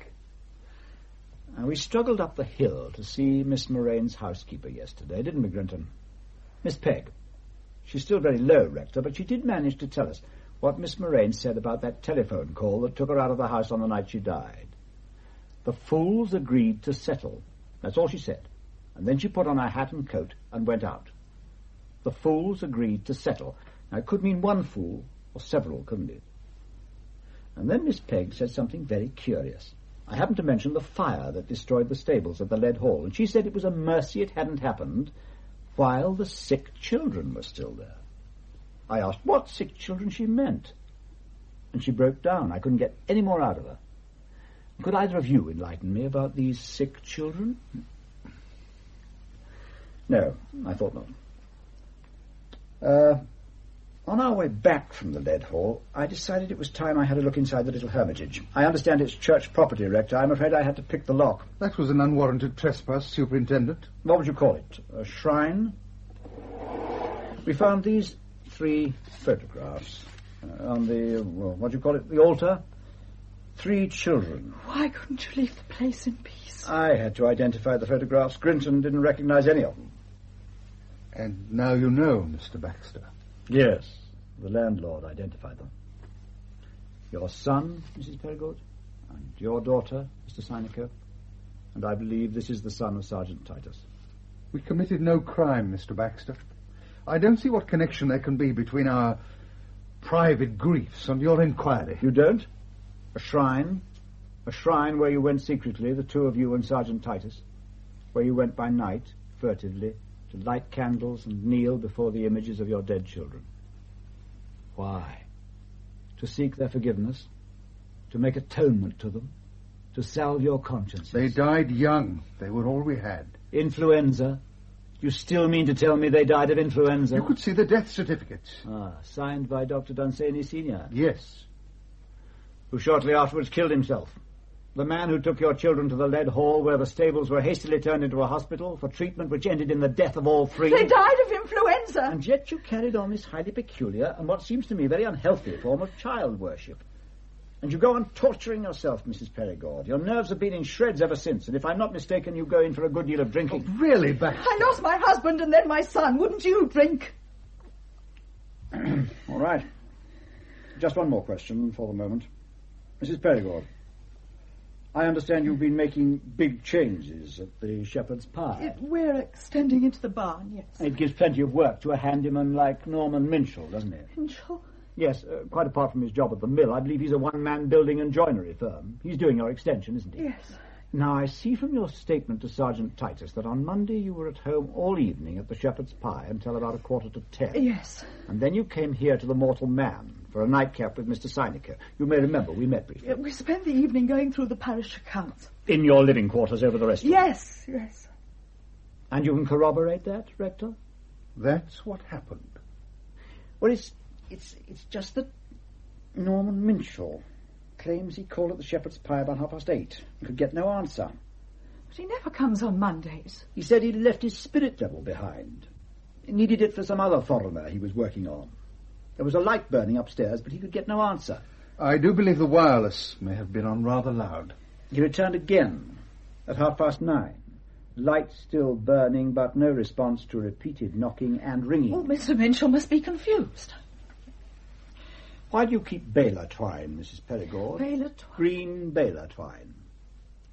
Speaker 10: We struggled up the hill to see Miss Morane's housekeeper yesterday, didn't we, Grinton? Miss Pegg. She's still very low, Rector, but she did manage to tell us what Miss Morane said about that telephone call that took her out of the house on the night she died. The fools agreed to settle. That's all she said. And then she put on her hat and coat and went out. The fools agreed to settle. Now, it could mean one fool or several, couldn't it? And then Miss Pegg said something very curious. I happened to mention the fire that destroyed the stables at the Lead Hall, and she said it was a mercy it hadn't happened while the sick children were still there. I asked what sick children she meant, and she broke down. I couldn't get any more out of her. Could either of you enlighten me about these sick children? No, I thought not. On our way back from the Lead Hall, I decided it was time I had a look inside the little hermitage. I understand it's church property, Rector. I'm afraid I had to pick the lock.
Speaker 8: That was an unwarranted trespass, Superintendent.
Speaker 10: What would you call it? A shrine? We found these 3 photographs on the, what do you call it, the altar. 3 children.
Speaker 13: Why couldn't you leave the place in peace?
Speaker 10: I had to identify the photographs. Grinton didn't recognize any of them.
Speaker 8: And now you know, Mr. Baxter.
Speaker 10: Yes, the landlord identified them. Your son, Mrs. Perigord, and your daughter, Mr. Sineker, and I believe this is the son of Sergeant Titus.
Speaker 8: We committed no crime, Mr. Baxter. I don't see what connection there can be between our private griefs and your inquiry.
Speaker 10: You don't? A shrine where you went secretly, the 2 of you and Sergeant Titus, where you went by night, furtively, to light candles and kneel before the images of your dead children. Why? To seek their forgiveness, to make atonement to them, to salve your consciences.
Speaker 8: They died young. They were all we had.
Speaker 10: Influenza? You still mean to tell me they died of influenza?
Speaker 8: You could see the death certificates.
Speaker 10: Signed by Dr. Dunsany Sr.?
Speaker 8: Yes.
Speaker 10: Who shortly afterwards killed himself. The man who took your children to the Lead Hall, where the stables were hastily turned into a hospital for treatment which ended in the death of all 3.
Speaker 13: They died of influenza.
Speaker 10: And yet you carried on this highly peculiar and what seems to me very unhealthy form of child worship. And you go on torturing yourself, Mrs. Perigord. Your nerves have been in shreds ever since, and if I'm not mistaken, you go in for a good deal of drinking.
Speaker 8: Oh, really, Baxter?
Speaker 13: I lost my husband and then my son. Wouldn't you drink?
Speaker 10: All right. Just one more question for the moment. Mrs. Perigord, I understand you've been making big changes at the Shepherd's Pie.
Speaker 13: We're extending into the barn, yes.
Speaker 10: It gives plenty of work to a handyman like Norman Minchell, doesn't it?
Speaker 13: Minchell?
Speaker 10: Yes, quite apart from his job at the mill, I believe he's a one-man building and joinery firm. He's doing your extension, isn't he?
Speaker 13: Yes.
Speaker 10: Now, I see from your statement to Sergeant Titus that on Monday you were at home all evening at the Shepherd's Pie until about 9:45.
Speaker 13: Yes.
Speaker 10: And then you came here to the Mortal Man for a nightcap with Mr. Sineker. You may remember, we met briefly.
Speaker 13: We spent the evening going through the parish accounts.
Speaker 10: In your living quarters over the restaurant?
Speaker 13: Yes, yes.
Speaker 10: And you can corroborate that, Rector?
Speaker 8: That's what happened.
Speaker 10: Well, it's just that Norman Minchell claims he called at the Shepherd's Pie about 8:30 and could get no answer.
Speaker 13: But he never comes on Mondays.
Speaker 10: He said he'd left his spirit level behind. He needed it for some other foreigner he was working on. There was a light burning upstairs, but he could get no answer.
Speaker 8: I do believe the wireless may have been on rather loud.
Speaker 10: He returned again at 9:30. Light still burning, but no response to repeated knocking and ringing.
Speaker 13: Oh, Mr. Minchell must be confused.
Speaker 10: Why do you keep baler twine, Mrs. Perigord?
Speaker 13: Baler twine?
Speaker 10: Green baler twine.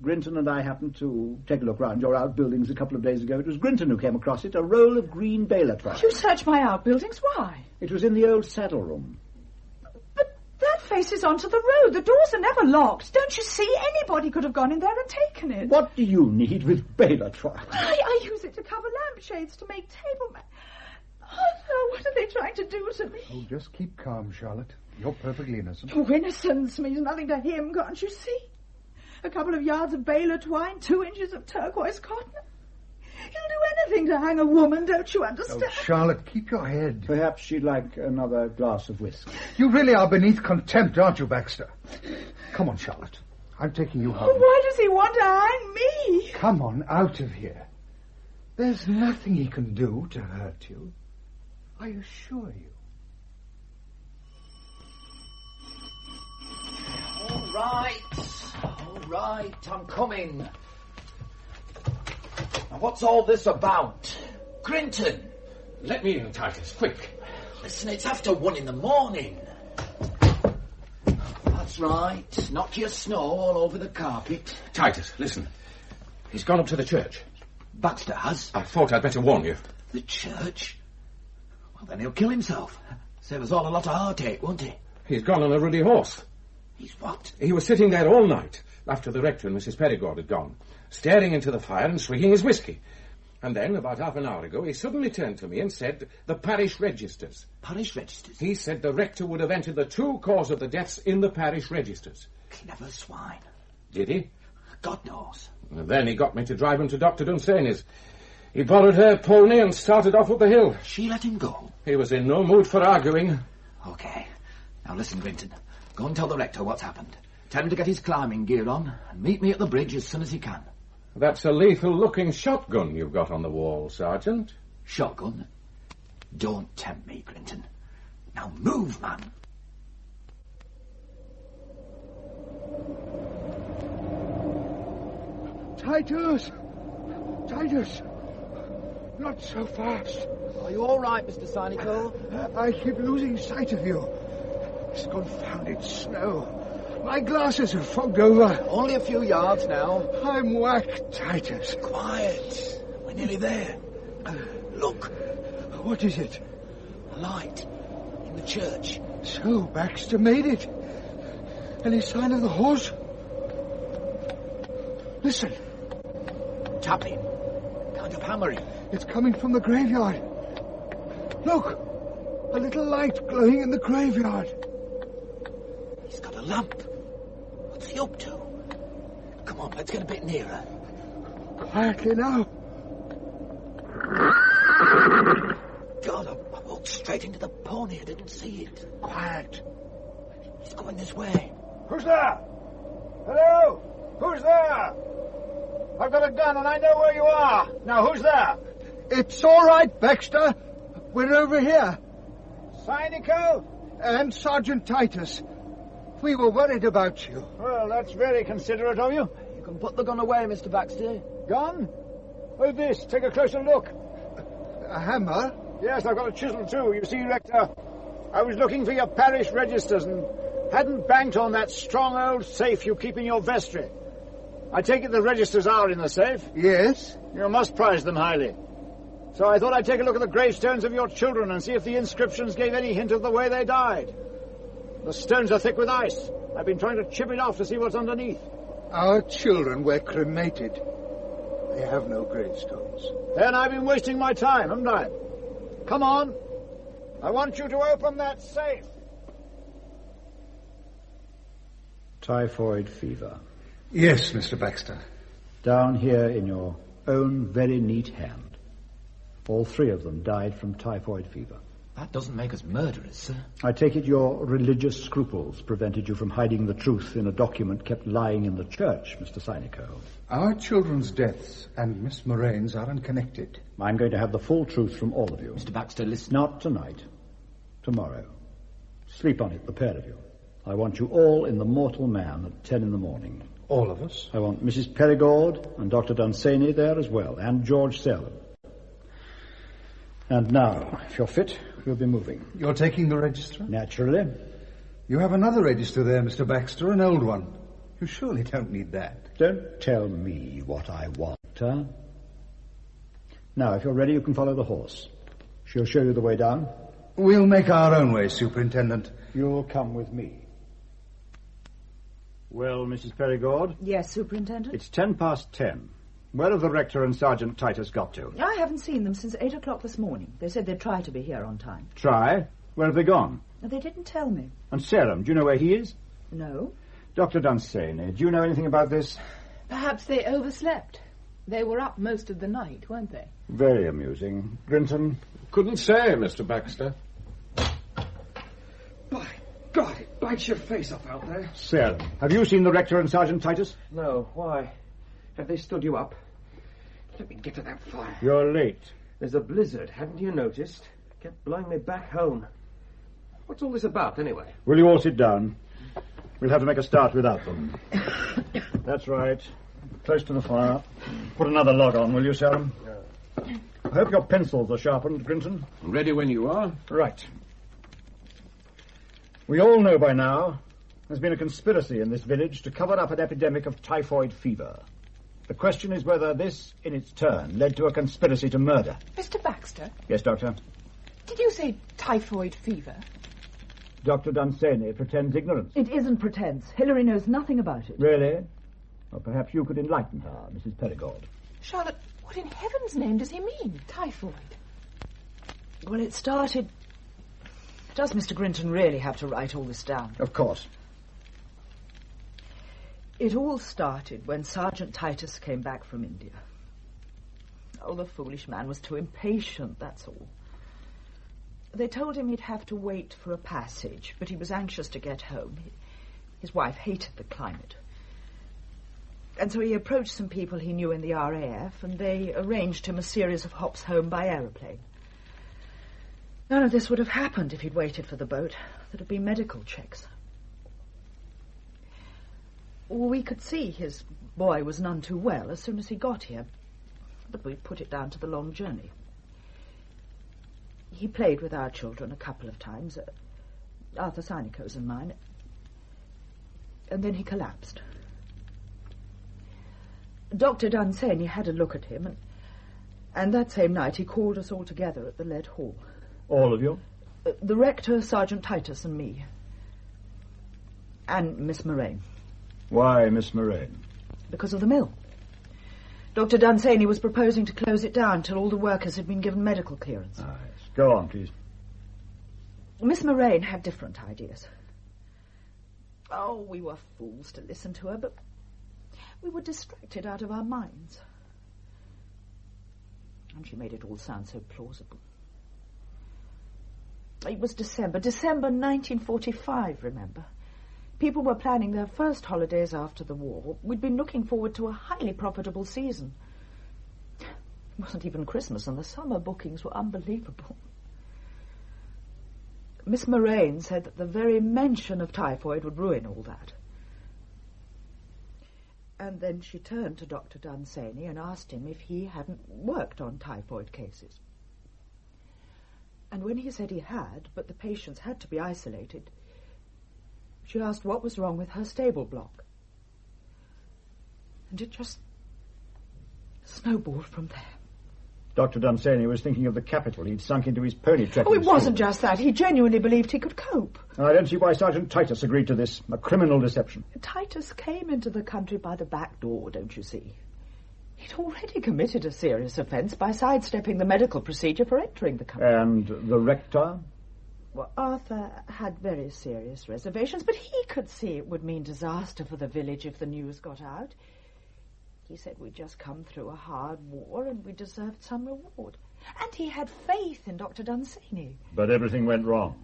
Speaker 10: Grinton and I happened to take a look round your outbuildings a couple of days ago. It was Grinton who came across it, a roll of green baler twine.
Speaker 13: You searched my outbuildings? Why?
Speaker 10: It was in the old saddle room.
Speaker 13: But that faces onto the road. The doors are never locked. Don't you see? Anybody could have gone in there and taken it.
Speaker 10: What do you need with baler twine?
Speaker 13: I use it to cover lampshades, to make table Oh, no, what are they trying to do to me?
Speaker 8: Oh, just keep calm, Charlotte. You're perfectly innocent.
Speaker 13: Oh, innocence means nothing to him, can't you see? A couple of yards of baler twine, 2 inches of turquoise cotton. He'll do anything to hang a woman, don't you understand?
Speaker 8: Oh, Charlotte, keep your head.
Speaker 10: Perhaps she'd like another glass of whiskey.
Speaker 8: You really are beneath contempt, aren't you, Baxter? Come on, Charlotte. I'm taking you home.
Speaker 13: Oh, why does he want to hang me?
Speaker 8: Come on, out of here. There's nothing he can do to hurt you. I assure you.
Speaker 7: All right, I'm coming. What's all this about? Grinton!
Speaker 11: Let me in, Titus, quick.
Speaker 7: Listen, it's after 1 a.m. That's right. Knock your snow all over the carpet.
Speaker 11: Titus, listen. He's gone up to the church.
Speaker 7: Baxter has?
Speaker 11: I thought I'd better warn you.
Speaker 7: The church? Well, then he'll kill himself. Save us all a lot of heartache, won't he?
Speaker 11: He's gone on a ruddy horse.
Speaker 7: He's what?
Speaker 11: He was sitting there all night, after the rector and Mrs. Perigord had gone, staring into the fire and swigging his whiskey. And then, about half an hour ago, he suddenly turned to me and said, the parish registers.
Speaker 7: Parish registers?
Speaker 11: He said the rector would have entered the true cause of the deaths in the parish registers.
Speaker 7: Clever swine.
Speaker 11: Did he?
Speaker 7: God knows.
Speaker 11: And then he got me to drive him to Dr. Dunsany's. He borrowed her pony and started off up the hill.
Speaker 7: She let him go?
Speaker 11: He was in no mood for arguing.
Speaker 7: OK. Now listen, Grinton. Go and tell the rector what's happened. Tell him to get his climbing gear on and meet me at the bridge as soon as he can.
Speaker 11: That's a lethal-looking shotgun you've got on the wall, Sergeant.
Speaker 7: Shotgun? Don't tempt me, Grinton. Now move, man.
Speaker 8: Titus! Titus! Not so fast.
Speaker 14: Are you all right, Mr. Cynical?
Speaker 8: I keep losing sight of you. This confounded snow. My glasses are fogged over.
Speaker 14: Only a few yards now.
Speaker 8: I'm whacked, Titus.
Speaker 7: Quiet. We're nearly there. Look.
Speaker 8: What is it?
Speaker 7: A light. In the church.
Speaker 8: So, Baxter made it. Any sign of the horse? Listen.
Speaker 7: Tapping. Kind of hammering.
Speaker 8: It's coming from the graveyard. Look. A little light glowing in the graveyard.
Speaker 7: He's got a lamp. What's he up to? Come on, let's get a bit nearer.
Speaker 8: Quietly now.
Speaker 7: God, I walked straight into the pony. I didn't see it.
Speaker 8: Quiet.
Speaker 7: He's going this way.
Speaker 10: Who's there? Hello? Who's there? I've got a gun and I know where you are. Now, who's there?
Speaker 8: It's all right, Baxter. We're over here.
Speaker 10: Cynical?
Speaker 8: And Sergeant Titus. We were worried about you.
Speaker 10: Well, that's very considerate of you.
Speaker 14: You can put the gun away, Mr. Baxter.
Speaker 10: Gun? What's this? Take a closer look.
Speaker 8: A hammer?
Speaker 10: Yes, I've got a chisel too. You see, Rector, I was looking for your parish registers and hadn't banked on that strong old safe you keep in your vestry. I take it the registers are in the safe?
Speaker 8: Yes.
Speaker 10: You must prize them highly. So I thought I'd take a look at the gravestones of your children and see if the inscriptions gave any hint of the way they died. The stones are thick with ice. I've been trying to chip it off to see what's underneath.
Speaker 8: Our children were cremated. They have no gravestones.
Speaker 10: Then I've been wasting my time, haven't I? Come on. I want you to open that safe.
Speaker 6: Typhoid fever.
Speaker 8: Yes, Mr. Baxter.
Speaker 6: Down here in your own very neat hand. All 3 of them died from typhoid fever.
Speaker 7: That doesn't make us murderers, sir.
Speaker 6: I take it your religious scruples prevented you from hiding the truth in a document kept lying in the church, Mr. Cynico.
Speaker 8: Our children's deaths and Miss Moraine's are unconnected.
Speaker 6: I'm going to have the full truth from all of you.
Speaker 7: Mr. Baxter, listen.
Speaker 6: Not tonight. Tomorrow. Sleep on it, the pair of you. I want you all in the Mortal Man at 10 in the morning.
Speaker 8: All of us?
Speaker 6: I want Mrs. Perigord and Dr. Dunsany there as well, and George Selwyn. And now, if you're fit, we'll be moving.
Speaker 8: You're taking the register?
Speaker 6: Naturally.
Speaker 8: You have another register there, Mr. Baxter, an old one. You surely don't need that.
Speaker 6: Don't tell me what I want, huh? Now, if you're ready, you can follow the horse. She'll show you the way down.
Speaker 8: We'll make our own way, Superintendent.
Speaker 6: You'll come with me. Well, Mrs. Perigord?
Speaker 3: Yes, Superintendent?
Speaker 10: It's 10:10. Where have the rector and Sergeant Titus got to?
Speaker 3: I haven't seen them since 8 o'clock this morning. They said they'd try to be here on time.
Speaker 10: Try? Where have they gone?
Speaker 3: They didn't tell me.
Speaker 10: And Serum, do you know where he is?
Speaker 3: No.
Speaker 10: Dr. Dunsany, do you know anything about this?
Speaker 9: Perhaps they overslept. They were up most of the night, weren't they?
Speaker 10: Very amusing. Grinton?
Speaker 11: Couldn't say, Mr. Baxter.
Speaker 4: By God, it bites your face off out there.
Speaker 10: Serum, have you seen the rector and Sergeant Titus?
Speaker 4: No, why? Have they stood you up? Let me get to that fire.
Speaker 10: You're late.
Speaker 4: There's a blizzard, hadn't you noticed? Kept blowing me back home. What's all this about, anyway?
Speaker 10: Will you all sit down? We'll have to make a start without them. That's right. close to the fire. Put another log on, will you, Sarah? I hope your pencils are sharpened, Grinton.
Speaker 11: Ready when you are.
Speaker 10: Right. We all know by now there's been a conspiracy in this village to cover up an epidemic of typhoid fever. The question is whether this, in its turn, led to a conspiracy to murder.
Speaker 9: Mr. Baxter?
Speaker 10: Yes, Doctor?
Speaker 9: Did you say typhoid fever?
Speaker 10: Dr. Dunsany pretends ignorance.
Speaker 13: It isn't pretense. Hilary knows nothing about it.
Speaker 10: Really? Well, perhaps you could enlighten her, Mrs. Perigord.
Speaker 9: Charlotte, what in heaven's name does he mean, typhoid?
Speaker 3: Well, it started... Does Mr. Grinton really have to write all this down?
Speaker 10: Of course.
Speaker 3: It all started when Sergeant Titus came back from India. Oh, the foolish man was too impatient, that's all. They told him he'd have to wait for a passage, but he was anxious to get home. His wife hated the climate. And so he approached some people he knew in the RAF, and they arranged him a series of hops home by aeroplane. None of this would have happened if he'd waited for the boat. There'd have been medical checks. We could see his boy was none too well as soon as he got here, but we put it down to the long journey. He played with our children a couple of times, Arthur Synico's and mine, and then he collapsed. Dr. Dunsany had a look at him, and that same night he called us all together at the Lead Hall.
Speaker 10: All of you?
Speaker 3: The rector, Sergeant Titus, and me. And Miss Moraine.
Speaker 10: Why Miss Moraine?
Speaker 3: Because of the mill. Dr. Dunsany was proposing to close it down till all the workers had been given medical clearance.
Speaker 10: Yes. Go on, please.
Speaker 3: Miss Moraine had different ideas. Oh, we were fools to listen to her, but we were distracted out of our minds. And she made it all sound so plausible. It was December 1945, remember? People were planning their first holidays after the war. We'd been looking forward to a highly profitable season. It wasn't even Christmas, and the summer bookings were unbelievable. Miss Moraine said that the very mention of typhoid would ruin all that. And then she turned to Dr. Dunsany and asked him if he hadn't worked on typhoid cases. And when he said he had, but the patients had to be isolated, she asked what was wrong with her stable block. And it just snowballed from there.
Speaker 10: Dr. Dunsany was thinking of the capital. He'd sunk into his pony trekking.
Speaker 3: Oh, it wasn't just that. He genuinely believed he could cope.
Speaker 10: I don't see why Sergeant Titus agreed to this. A criminal deception.
Speaker 3: Titus came into the country by the back door, don't you see? He'd already committed a serious offence by sidestepping the medical procedure for entering the country.
Speaker 10: And the rector?
Speaker 3: Well, Arthur had very serious reservations, but he could see it would mean disaster for the village if the news got out. He said we'd just come through a hard war and we deserved some reward. And he had faith in Dr. Dunsany.
Speaker 10: But everything went wrong.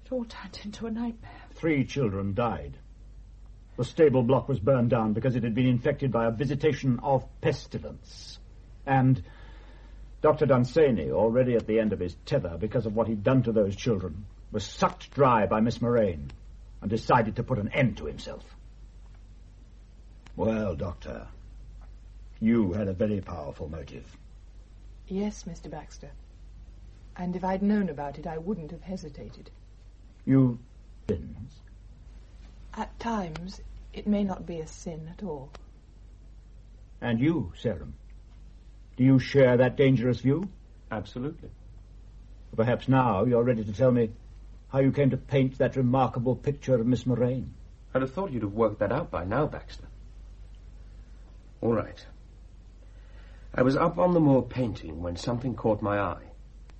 Speaker 3: It all turned into a nightmare.
Speaker 10: 3 children died. The stable block was burned down because it had been infected by a visitation of pestilence. And Dr. Dunsany, already at the end of his tether because of what he'd done to those children, was sucked dry by Miss Moraine and decided to put an end to himself. Well, Doctor, you had a very powerful motive.
Speaker 9: Yes, Mr. Baxter. And if I'd known about it, I wouldn't have hesitated.
Speaker 10: You sins?
Speaker 9: At times, it may not be a sin at all.
Speaker 10: And you, Serum? Do you share that dangerous view?
Speaker 15: Absolutely.
Speaker 10: Perhaps now you're ready to tell me how you came to paint that remarkable picture of Miss Moraine.
Speaker 15: I'd have thought you'd have worked that out by now, Baxter. All right. I was up on the moor painting when something caught my eye.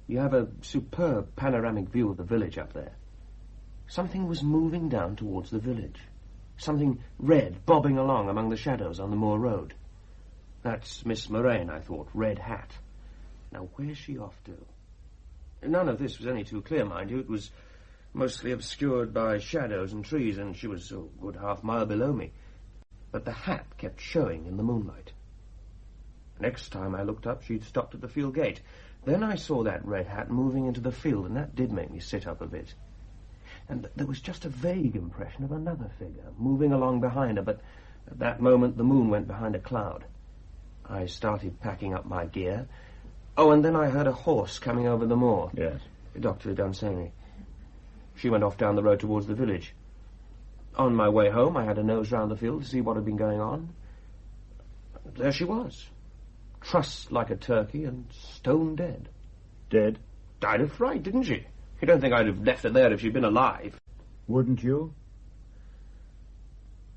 Speaker 15: You have a superb panoramic view of the village up there. Something was moving down towards the village. Something red bobbing along among the shadows on the moor road. That's Miss Moraine, I thought. Red hat. Now, where's she off to? None of this was any too clear, mind you. It was mostly obscured by shadows and trees, and she was a good half-mile below me. But the hat kept showing in the moonlight. Next time I looked up, she'd stopped at the field gate. Then I saw that red hat moving into the field, and that did make me sit up a bit. And there was just a vague impression of another figure moving along behind her, but At that moment, the moon went behind a cloud. I started packing up my gear. Oh, and then I heard a horse coming over the moor.
Speaker 10: Yes.
Speaker 15: Dr. Dunsany. She went off down the road towards the village. On my way home, I had a nose round the field to see what had been going on. There she was. Trussed like a turkey and stone dead.
Speaker 10: Dead?
Speaker 15: Died of fright, didn't she? You don't think I'd have left her there if she'd been alive?
Speaker 10: Wouldn't you?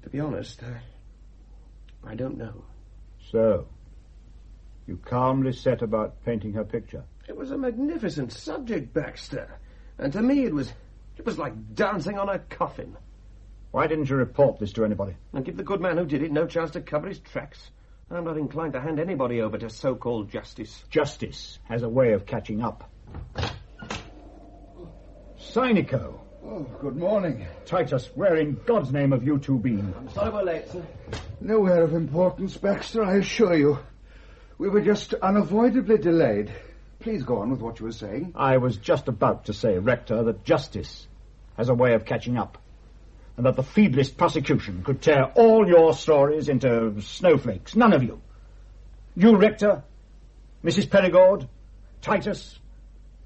Speaker 15: To be honest, I don't know.
Speaker 10: So, you calmly set about painting her picture?
Speaker 15: It was a magnificent subject, Baxter. And to me it was like dancing on a coffin.
Speaker 10: Why didn't you report this to anybody?
Speaker 15: And give the good man who did it no chance to cover his tracks. I'm not inclined to hand anybody over to so-called justice.
Speaker 10: Justice has a way of catching up. Cynico.
Speaker 8: Oh, good morning.
Speaker 10: Titus, where in God's name have you two been?
Speaker 14: I'm sorry we're late, sir.
Speaker 8: Nowhere of importance, Baxter, I assure you. We were just unavoidably delayed. Please go on with what you were saying.
Speaker 10: I was just about to say, Rector, that justice has a way of catching up, and that the feeblest prosecution could tear all your stories into snowflakes. None of you. You, Rector, Mrs. Perigord, Titus,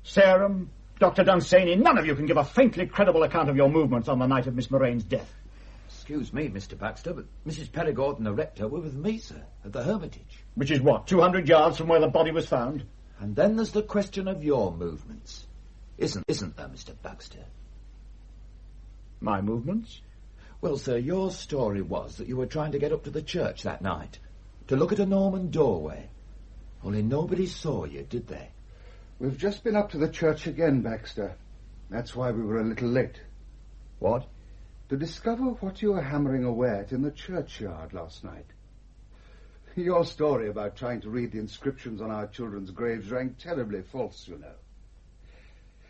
Speaker 10: Sarum, Dr. Dunsany, none of you can give a faintly credible account of your movements on the night of Miss Moraine's death.
Speaker 7: Excuse me, Mr. Baxter, but Mrs. Perigord and the rector were with me, sir, at the Hermitage.
Speaker 10: Which is what, 200 yards from where the body was found?
Speaker 7: And then there's the question of your movements. Isn't there, Mr. Baxter?
Speaker 10: My movements?
Speaker 7: Well, sir, your story was that you were trying to get up to the church that night, to look at a Norman doorway. Only nobody saw you, did they?
Speaker 8: We've just been up to the church again, Baxter. That's why we were a little late.
Speaker 10: What?
Speaker 8: To discover what you were hammering away at in the churchyard last night. Your story about trying to read the inscriptions on our children's graves rang terribly false, you know.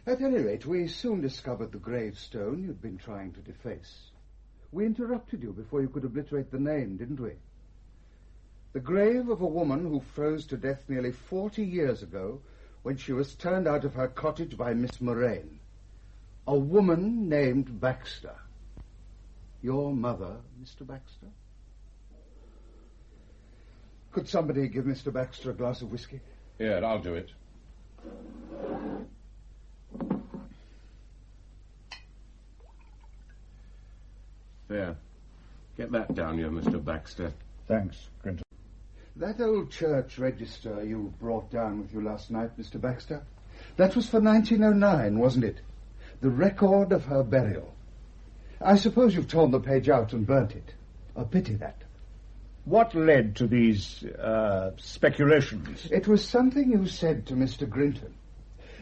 Speaker 8: At any rate, we soon discovered the gravestone you'd been trying to deface. We interrupted you before you could obliterate the name, didn't we? The grave of a woman who froze to death nearly 40 years ago when she was turned out of her cottage by Miss Moraine. A woman named Baxter. Your mother, Mr. Baxter? Could somebody give Mr. Baxter a glass of whiskey?
Speaker 11: Here, I'll do it. There. Get that down you, Mr. Baxter.
Speaker 10: Thanks, Grinton.
Speaker 8: That old church register you brought down with you last night, Mr. Baxter, that was for 1909, wasn't it? The record of her burial. I suppose you've torn the page out and burnt it. A pity, that.
Speaker 10: What led to these, speculations?
Speaker 8: It was something you said to Mr. Grinton.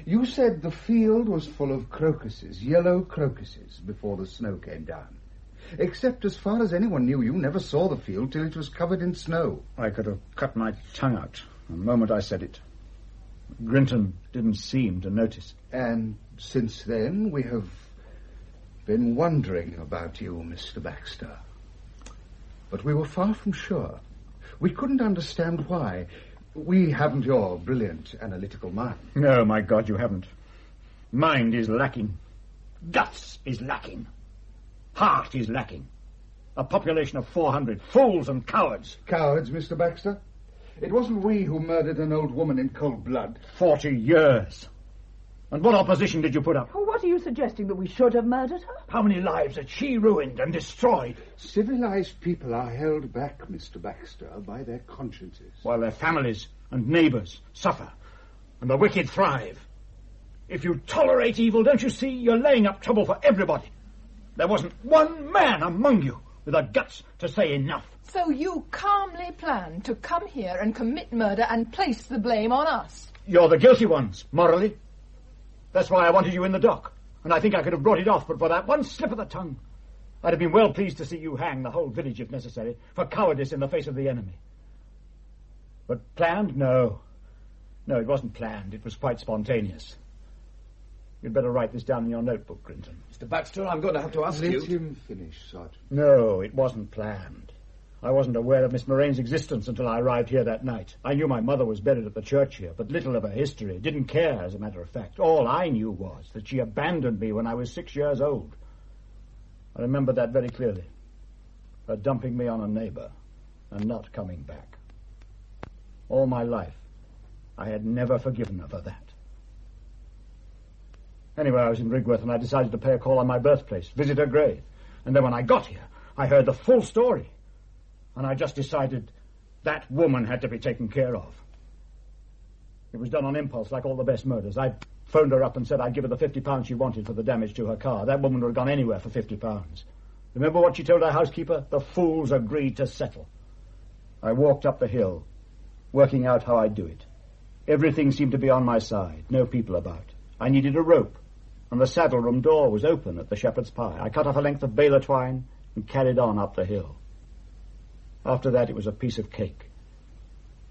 Speaker 8: You said the field was full of crocuses, yellow crocuses, before the snow came down. Except, as far as anyone knew, you never saw the field till it was covered in snow.
Speaker 10: I could have cut my tongue out the moment I said it. Grinton didn't seem to notice.
Speaker 8: And since then, we have been wondering about you, Mr. Baxter. But we were far from sure. We couldn't understand why. We haven't your brilliant analytical mind.
Speaker 10: No, my God, you haven't. Mind is lacking. Guts is lacking. Heart is lacking. A population of 400 fools and cowards.
Speaker 8: Cowards, Mr. Baxter? It wasn't we who murdered an old woman in cold blood.
Speaker 10: 40 years. And what opposition did you put up?
Speaker 5: Oh, what are you suggesting, that we should have murdered her?
Speaker 10: How many lives had she ruined and destroyed?
Speaker 8: Civilized people are held back, Mr. Baxter, by their consciences.
Speaker 10: While their families and neighbours suffer, and the wicked thrive. If you tolerate evil, don't you see, you're laying up trouble for everybody. There wasn't one man among you with the guts to say enough.
Speaker 9: So you calmly planned to come here and commit murder and place the blame on us?
Speaker 10: You're the guilty ones, morally. That's why I wanted you in the dock. And I think I could have brought it off, but for that one slip of the tongue, I'd have been well pleased to see you hang the whole village, if necessary, for cowardice in the face of the enemy. But planned? No. No, it wasn't planned. It was quite spontaneous. You'd better write this down in your notebook, Grinton.
Speaker 7: Mr. Baxter, I'm going to have to ask you...
Speaker 8: Let him finish, Sergeant.
Speaker 10: No, it wasn't planned. I wasn't aware of Miss Moraine's existence until I arrived here that night. I knew my mother was buried at the church here, but little of her history. Didn't care, as a matter of fact. All I knew was that she abandoned me when I was 6 years old. I remember that very clearly. for dumping me on a neighbour and not coming back. All my life, I had never forgiven her for that. Anyway, I was in Rigworth and I decided to pay a call on my birthplace, visit her grave. And then when I got here, I heard the full story. And I just decided that woman had to be taken care of. It was done on impulse, like all the best murders. I phoned her up and said I'd give her the £50 she wanted for the damage to her car. That woman would have gone anywhere for £50. Remember what she told her housekeeper? The fools agreed to settle. I walked up the hill, working out how I'd do it. Everything seemed to be on my side, no people about. I needed a rope, and the saddle room door was open at the Shepherd's Pie. I cut off a length of baler twine and carried on up the hill. After that, it was a piece of cake.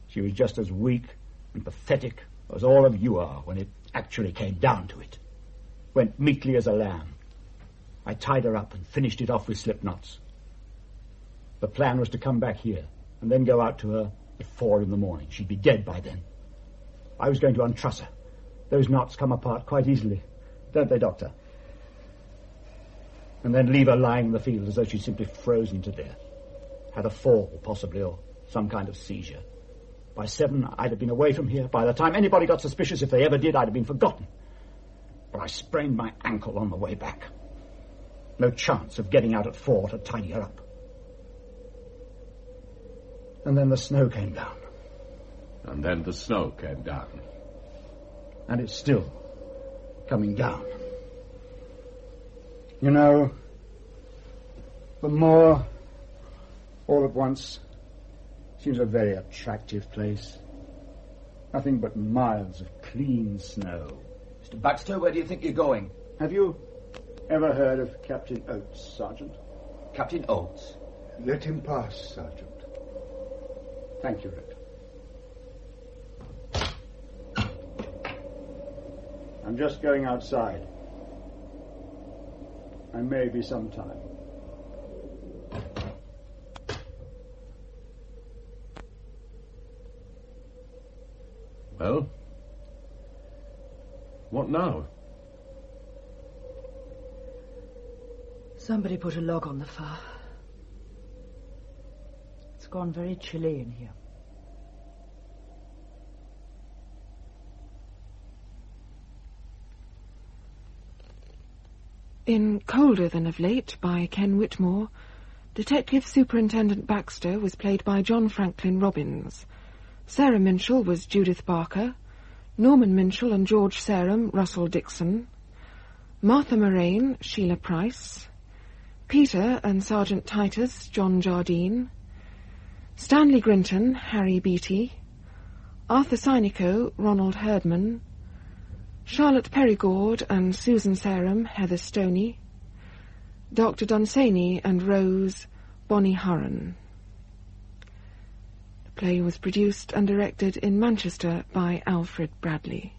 Speaker 10: She was just as weak and pathetic as all of you are when it actually came down to it. Went meekly as a lamb. I tied her up and finished it off with slip knots. The plan was to come back here and then go out to her at 4 a.m. She'd be dead by then. I was going to untruss her. Those knots come apart quite easily, don't they, Doctor? And then leave her lying in the field as though she'd simply frozen to death. Had a fall, possibly, or some kind of seizure. By 7, I'd have been away from here. By the time anybody got suspicious, if they ever did, I'd have been forgotten. But I sprained my ankle on the way back. No chance of getting out at 4 to tidy her up. And then the snow came down.
Speaker 11: And then the snow came down.
Speaker 10: And it's still coming down. You know, the moor, all at once, seems a very attractive place. Nothing but miles of clean snow.
Speaker 7: Mr. Baxter, where do you think you're going?
Speaker 10: Have you ever heard of Captain Oates, Sergeant?
Speaker 7: Captain Oates?
Speaker 8: Let him pass, Sergeant.
Speaker 10: Thank you, Rick. I'm just going outside. I may be some time.
Speaker 11: Well, what now?
Speaker 3: Somebody put a log on the fire. It's gone very chilly in here.
Speaker 1: In Colder Than of Late by Ken Whitmore, Detective Superintendent Baxter was played by John Franklin Robbins. Sarah Minshall was Judith Barker, Norman Minshall and George Sarum, Russell Dixon, Martha Moraine, Sheila Price, Peter and Sergeant Titus, John Jardine, Stanley Grinton, Harry Beattie, Arthur Synico, Ronald Herdman, Charlotte Perigord and Susan Sarum, Heather Stoney, Dr. Dunsany and Rose, Bonnie Hurren. The play was produced and directed in Manchester by Alfred Bradley.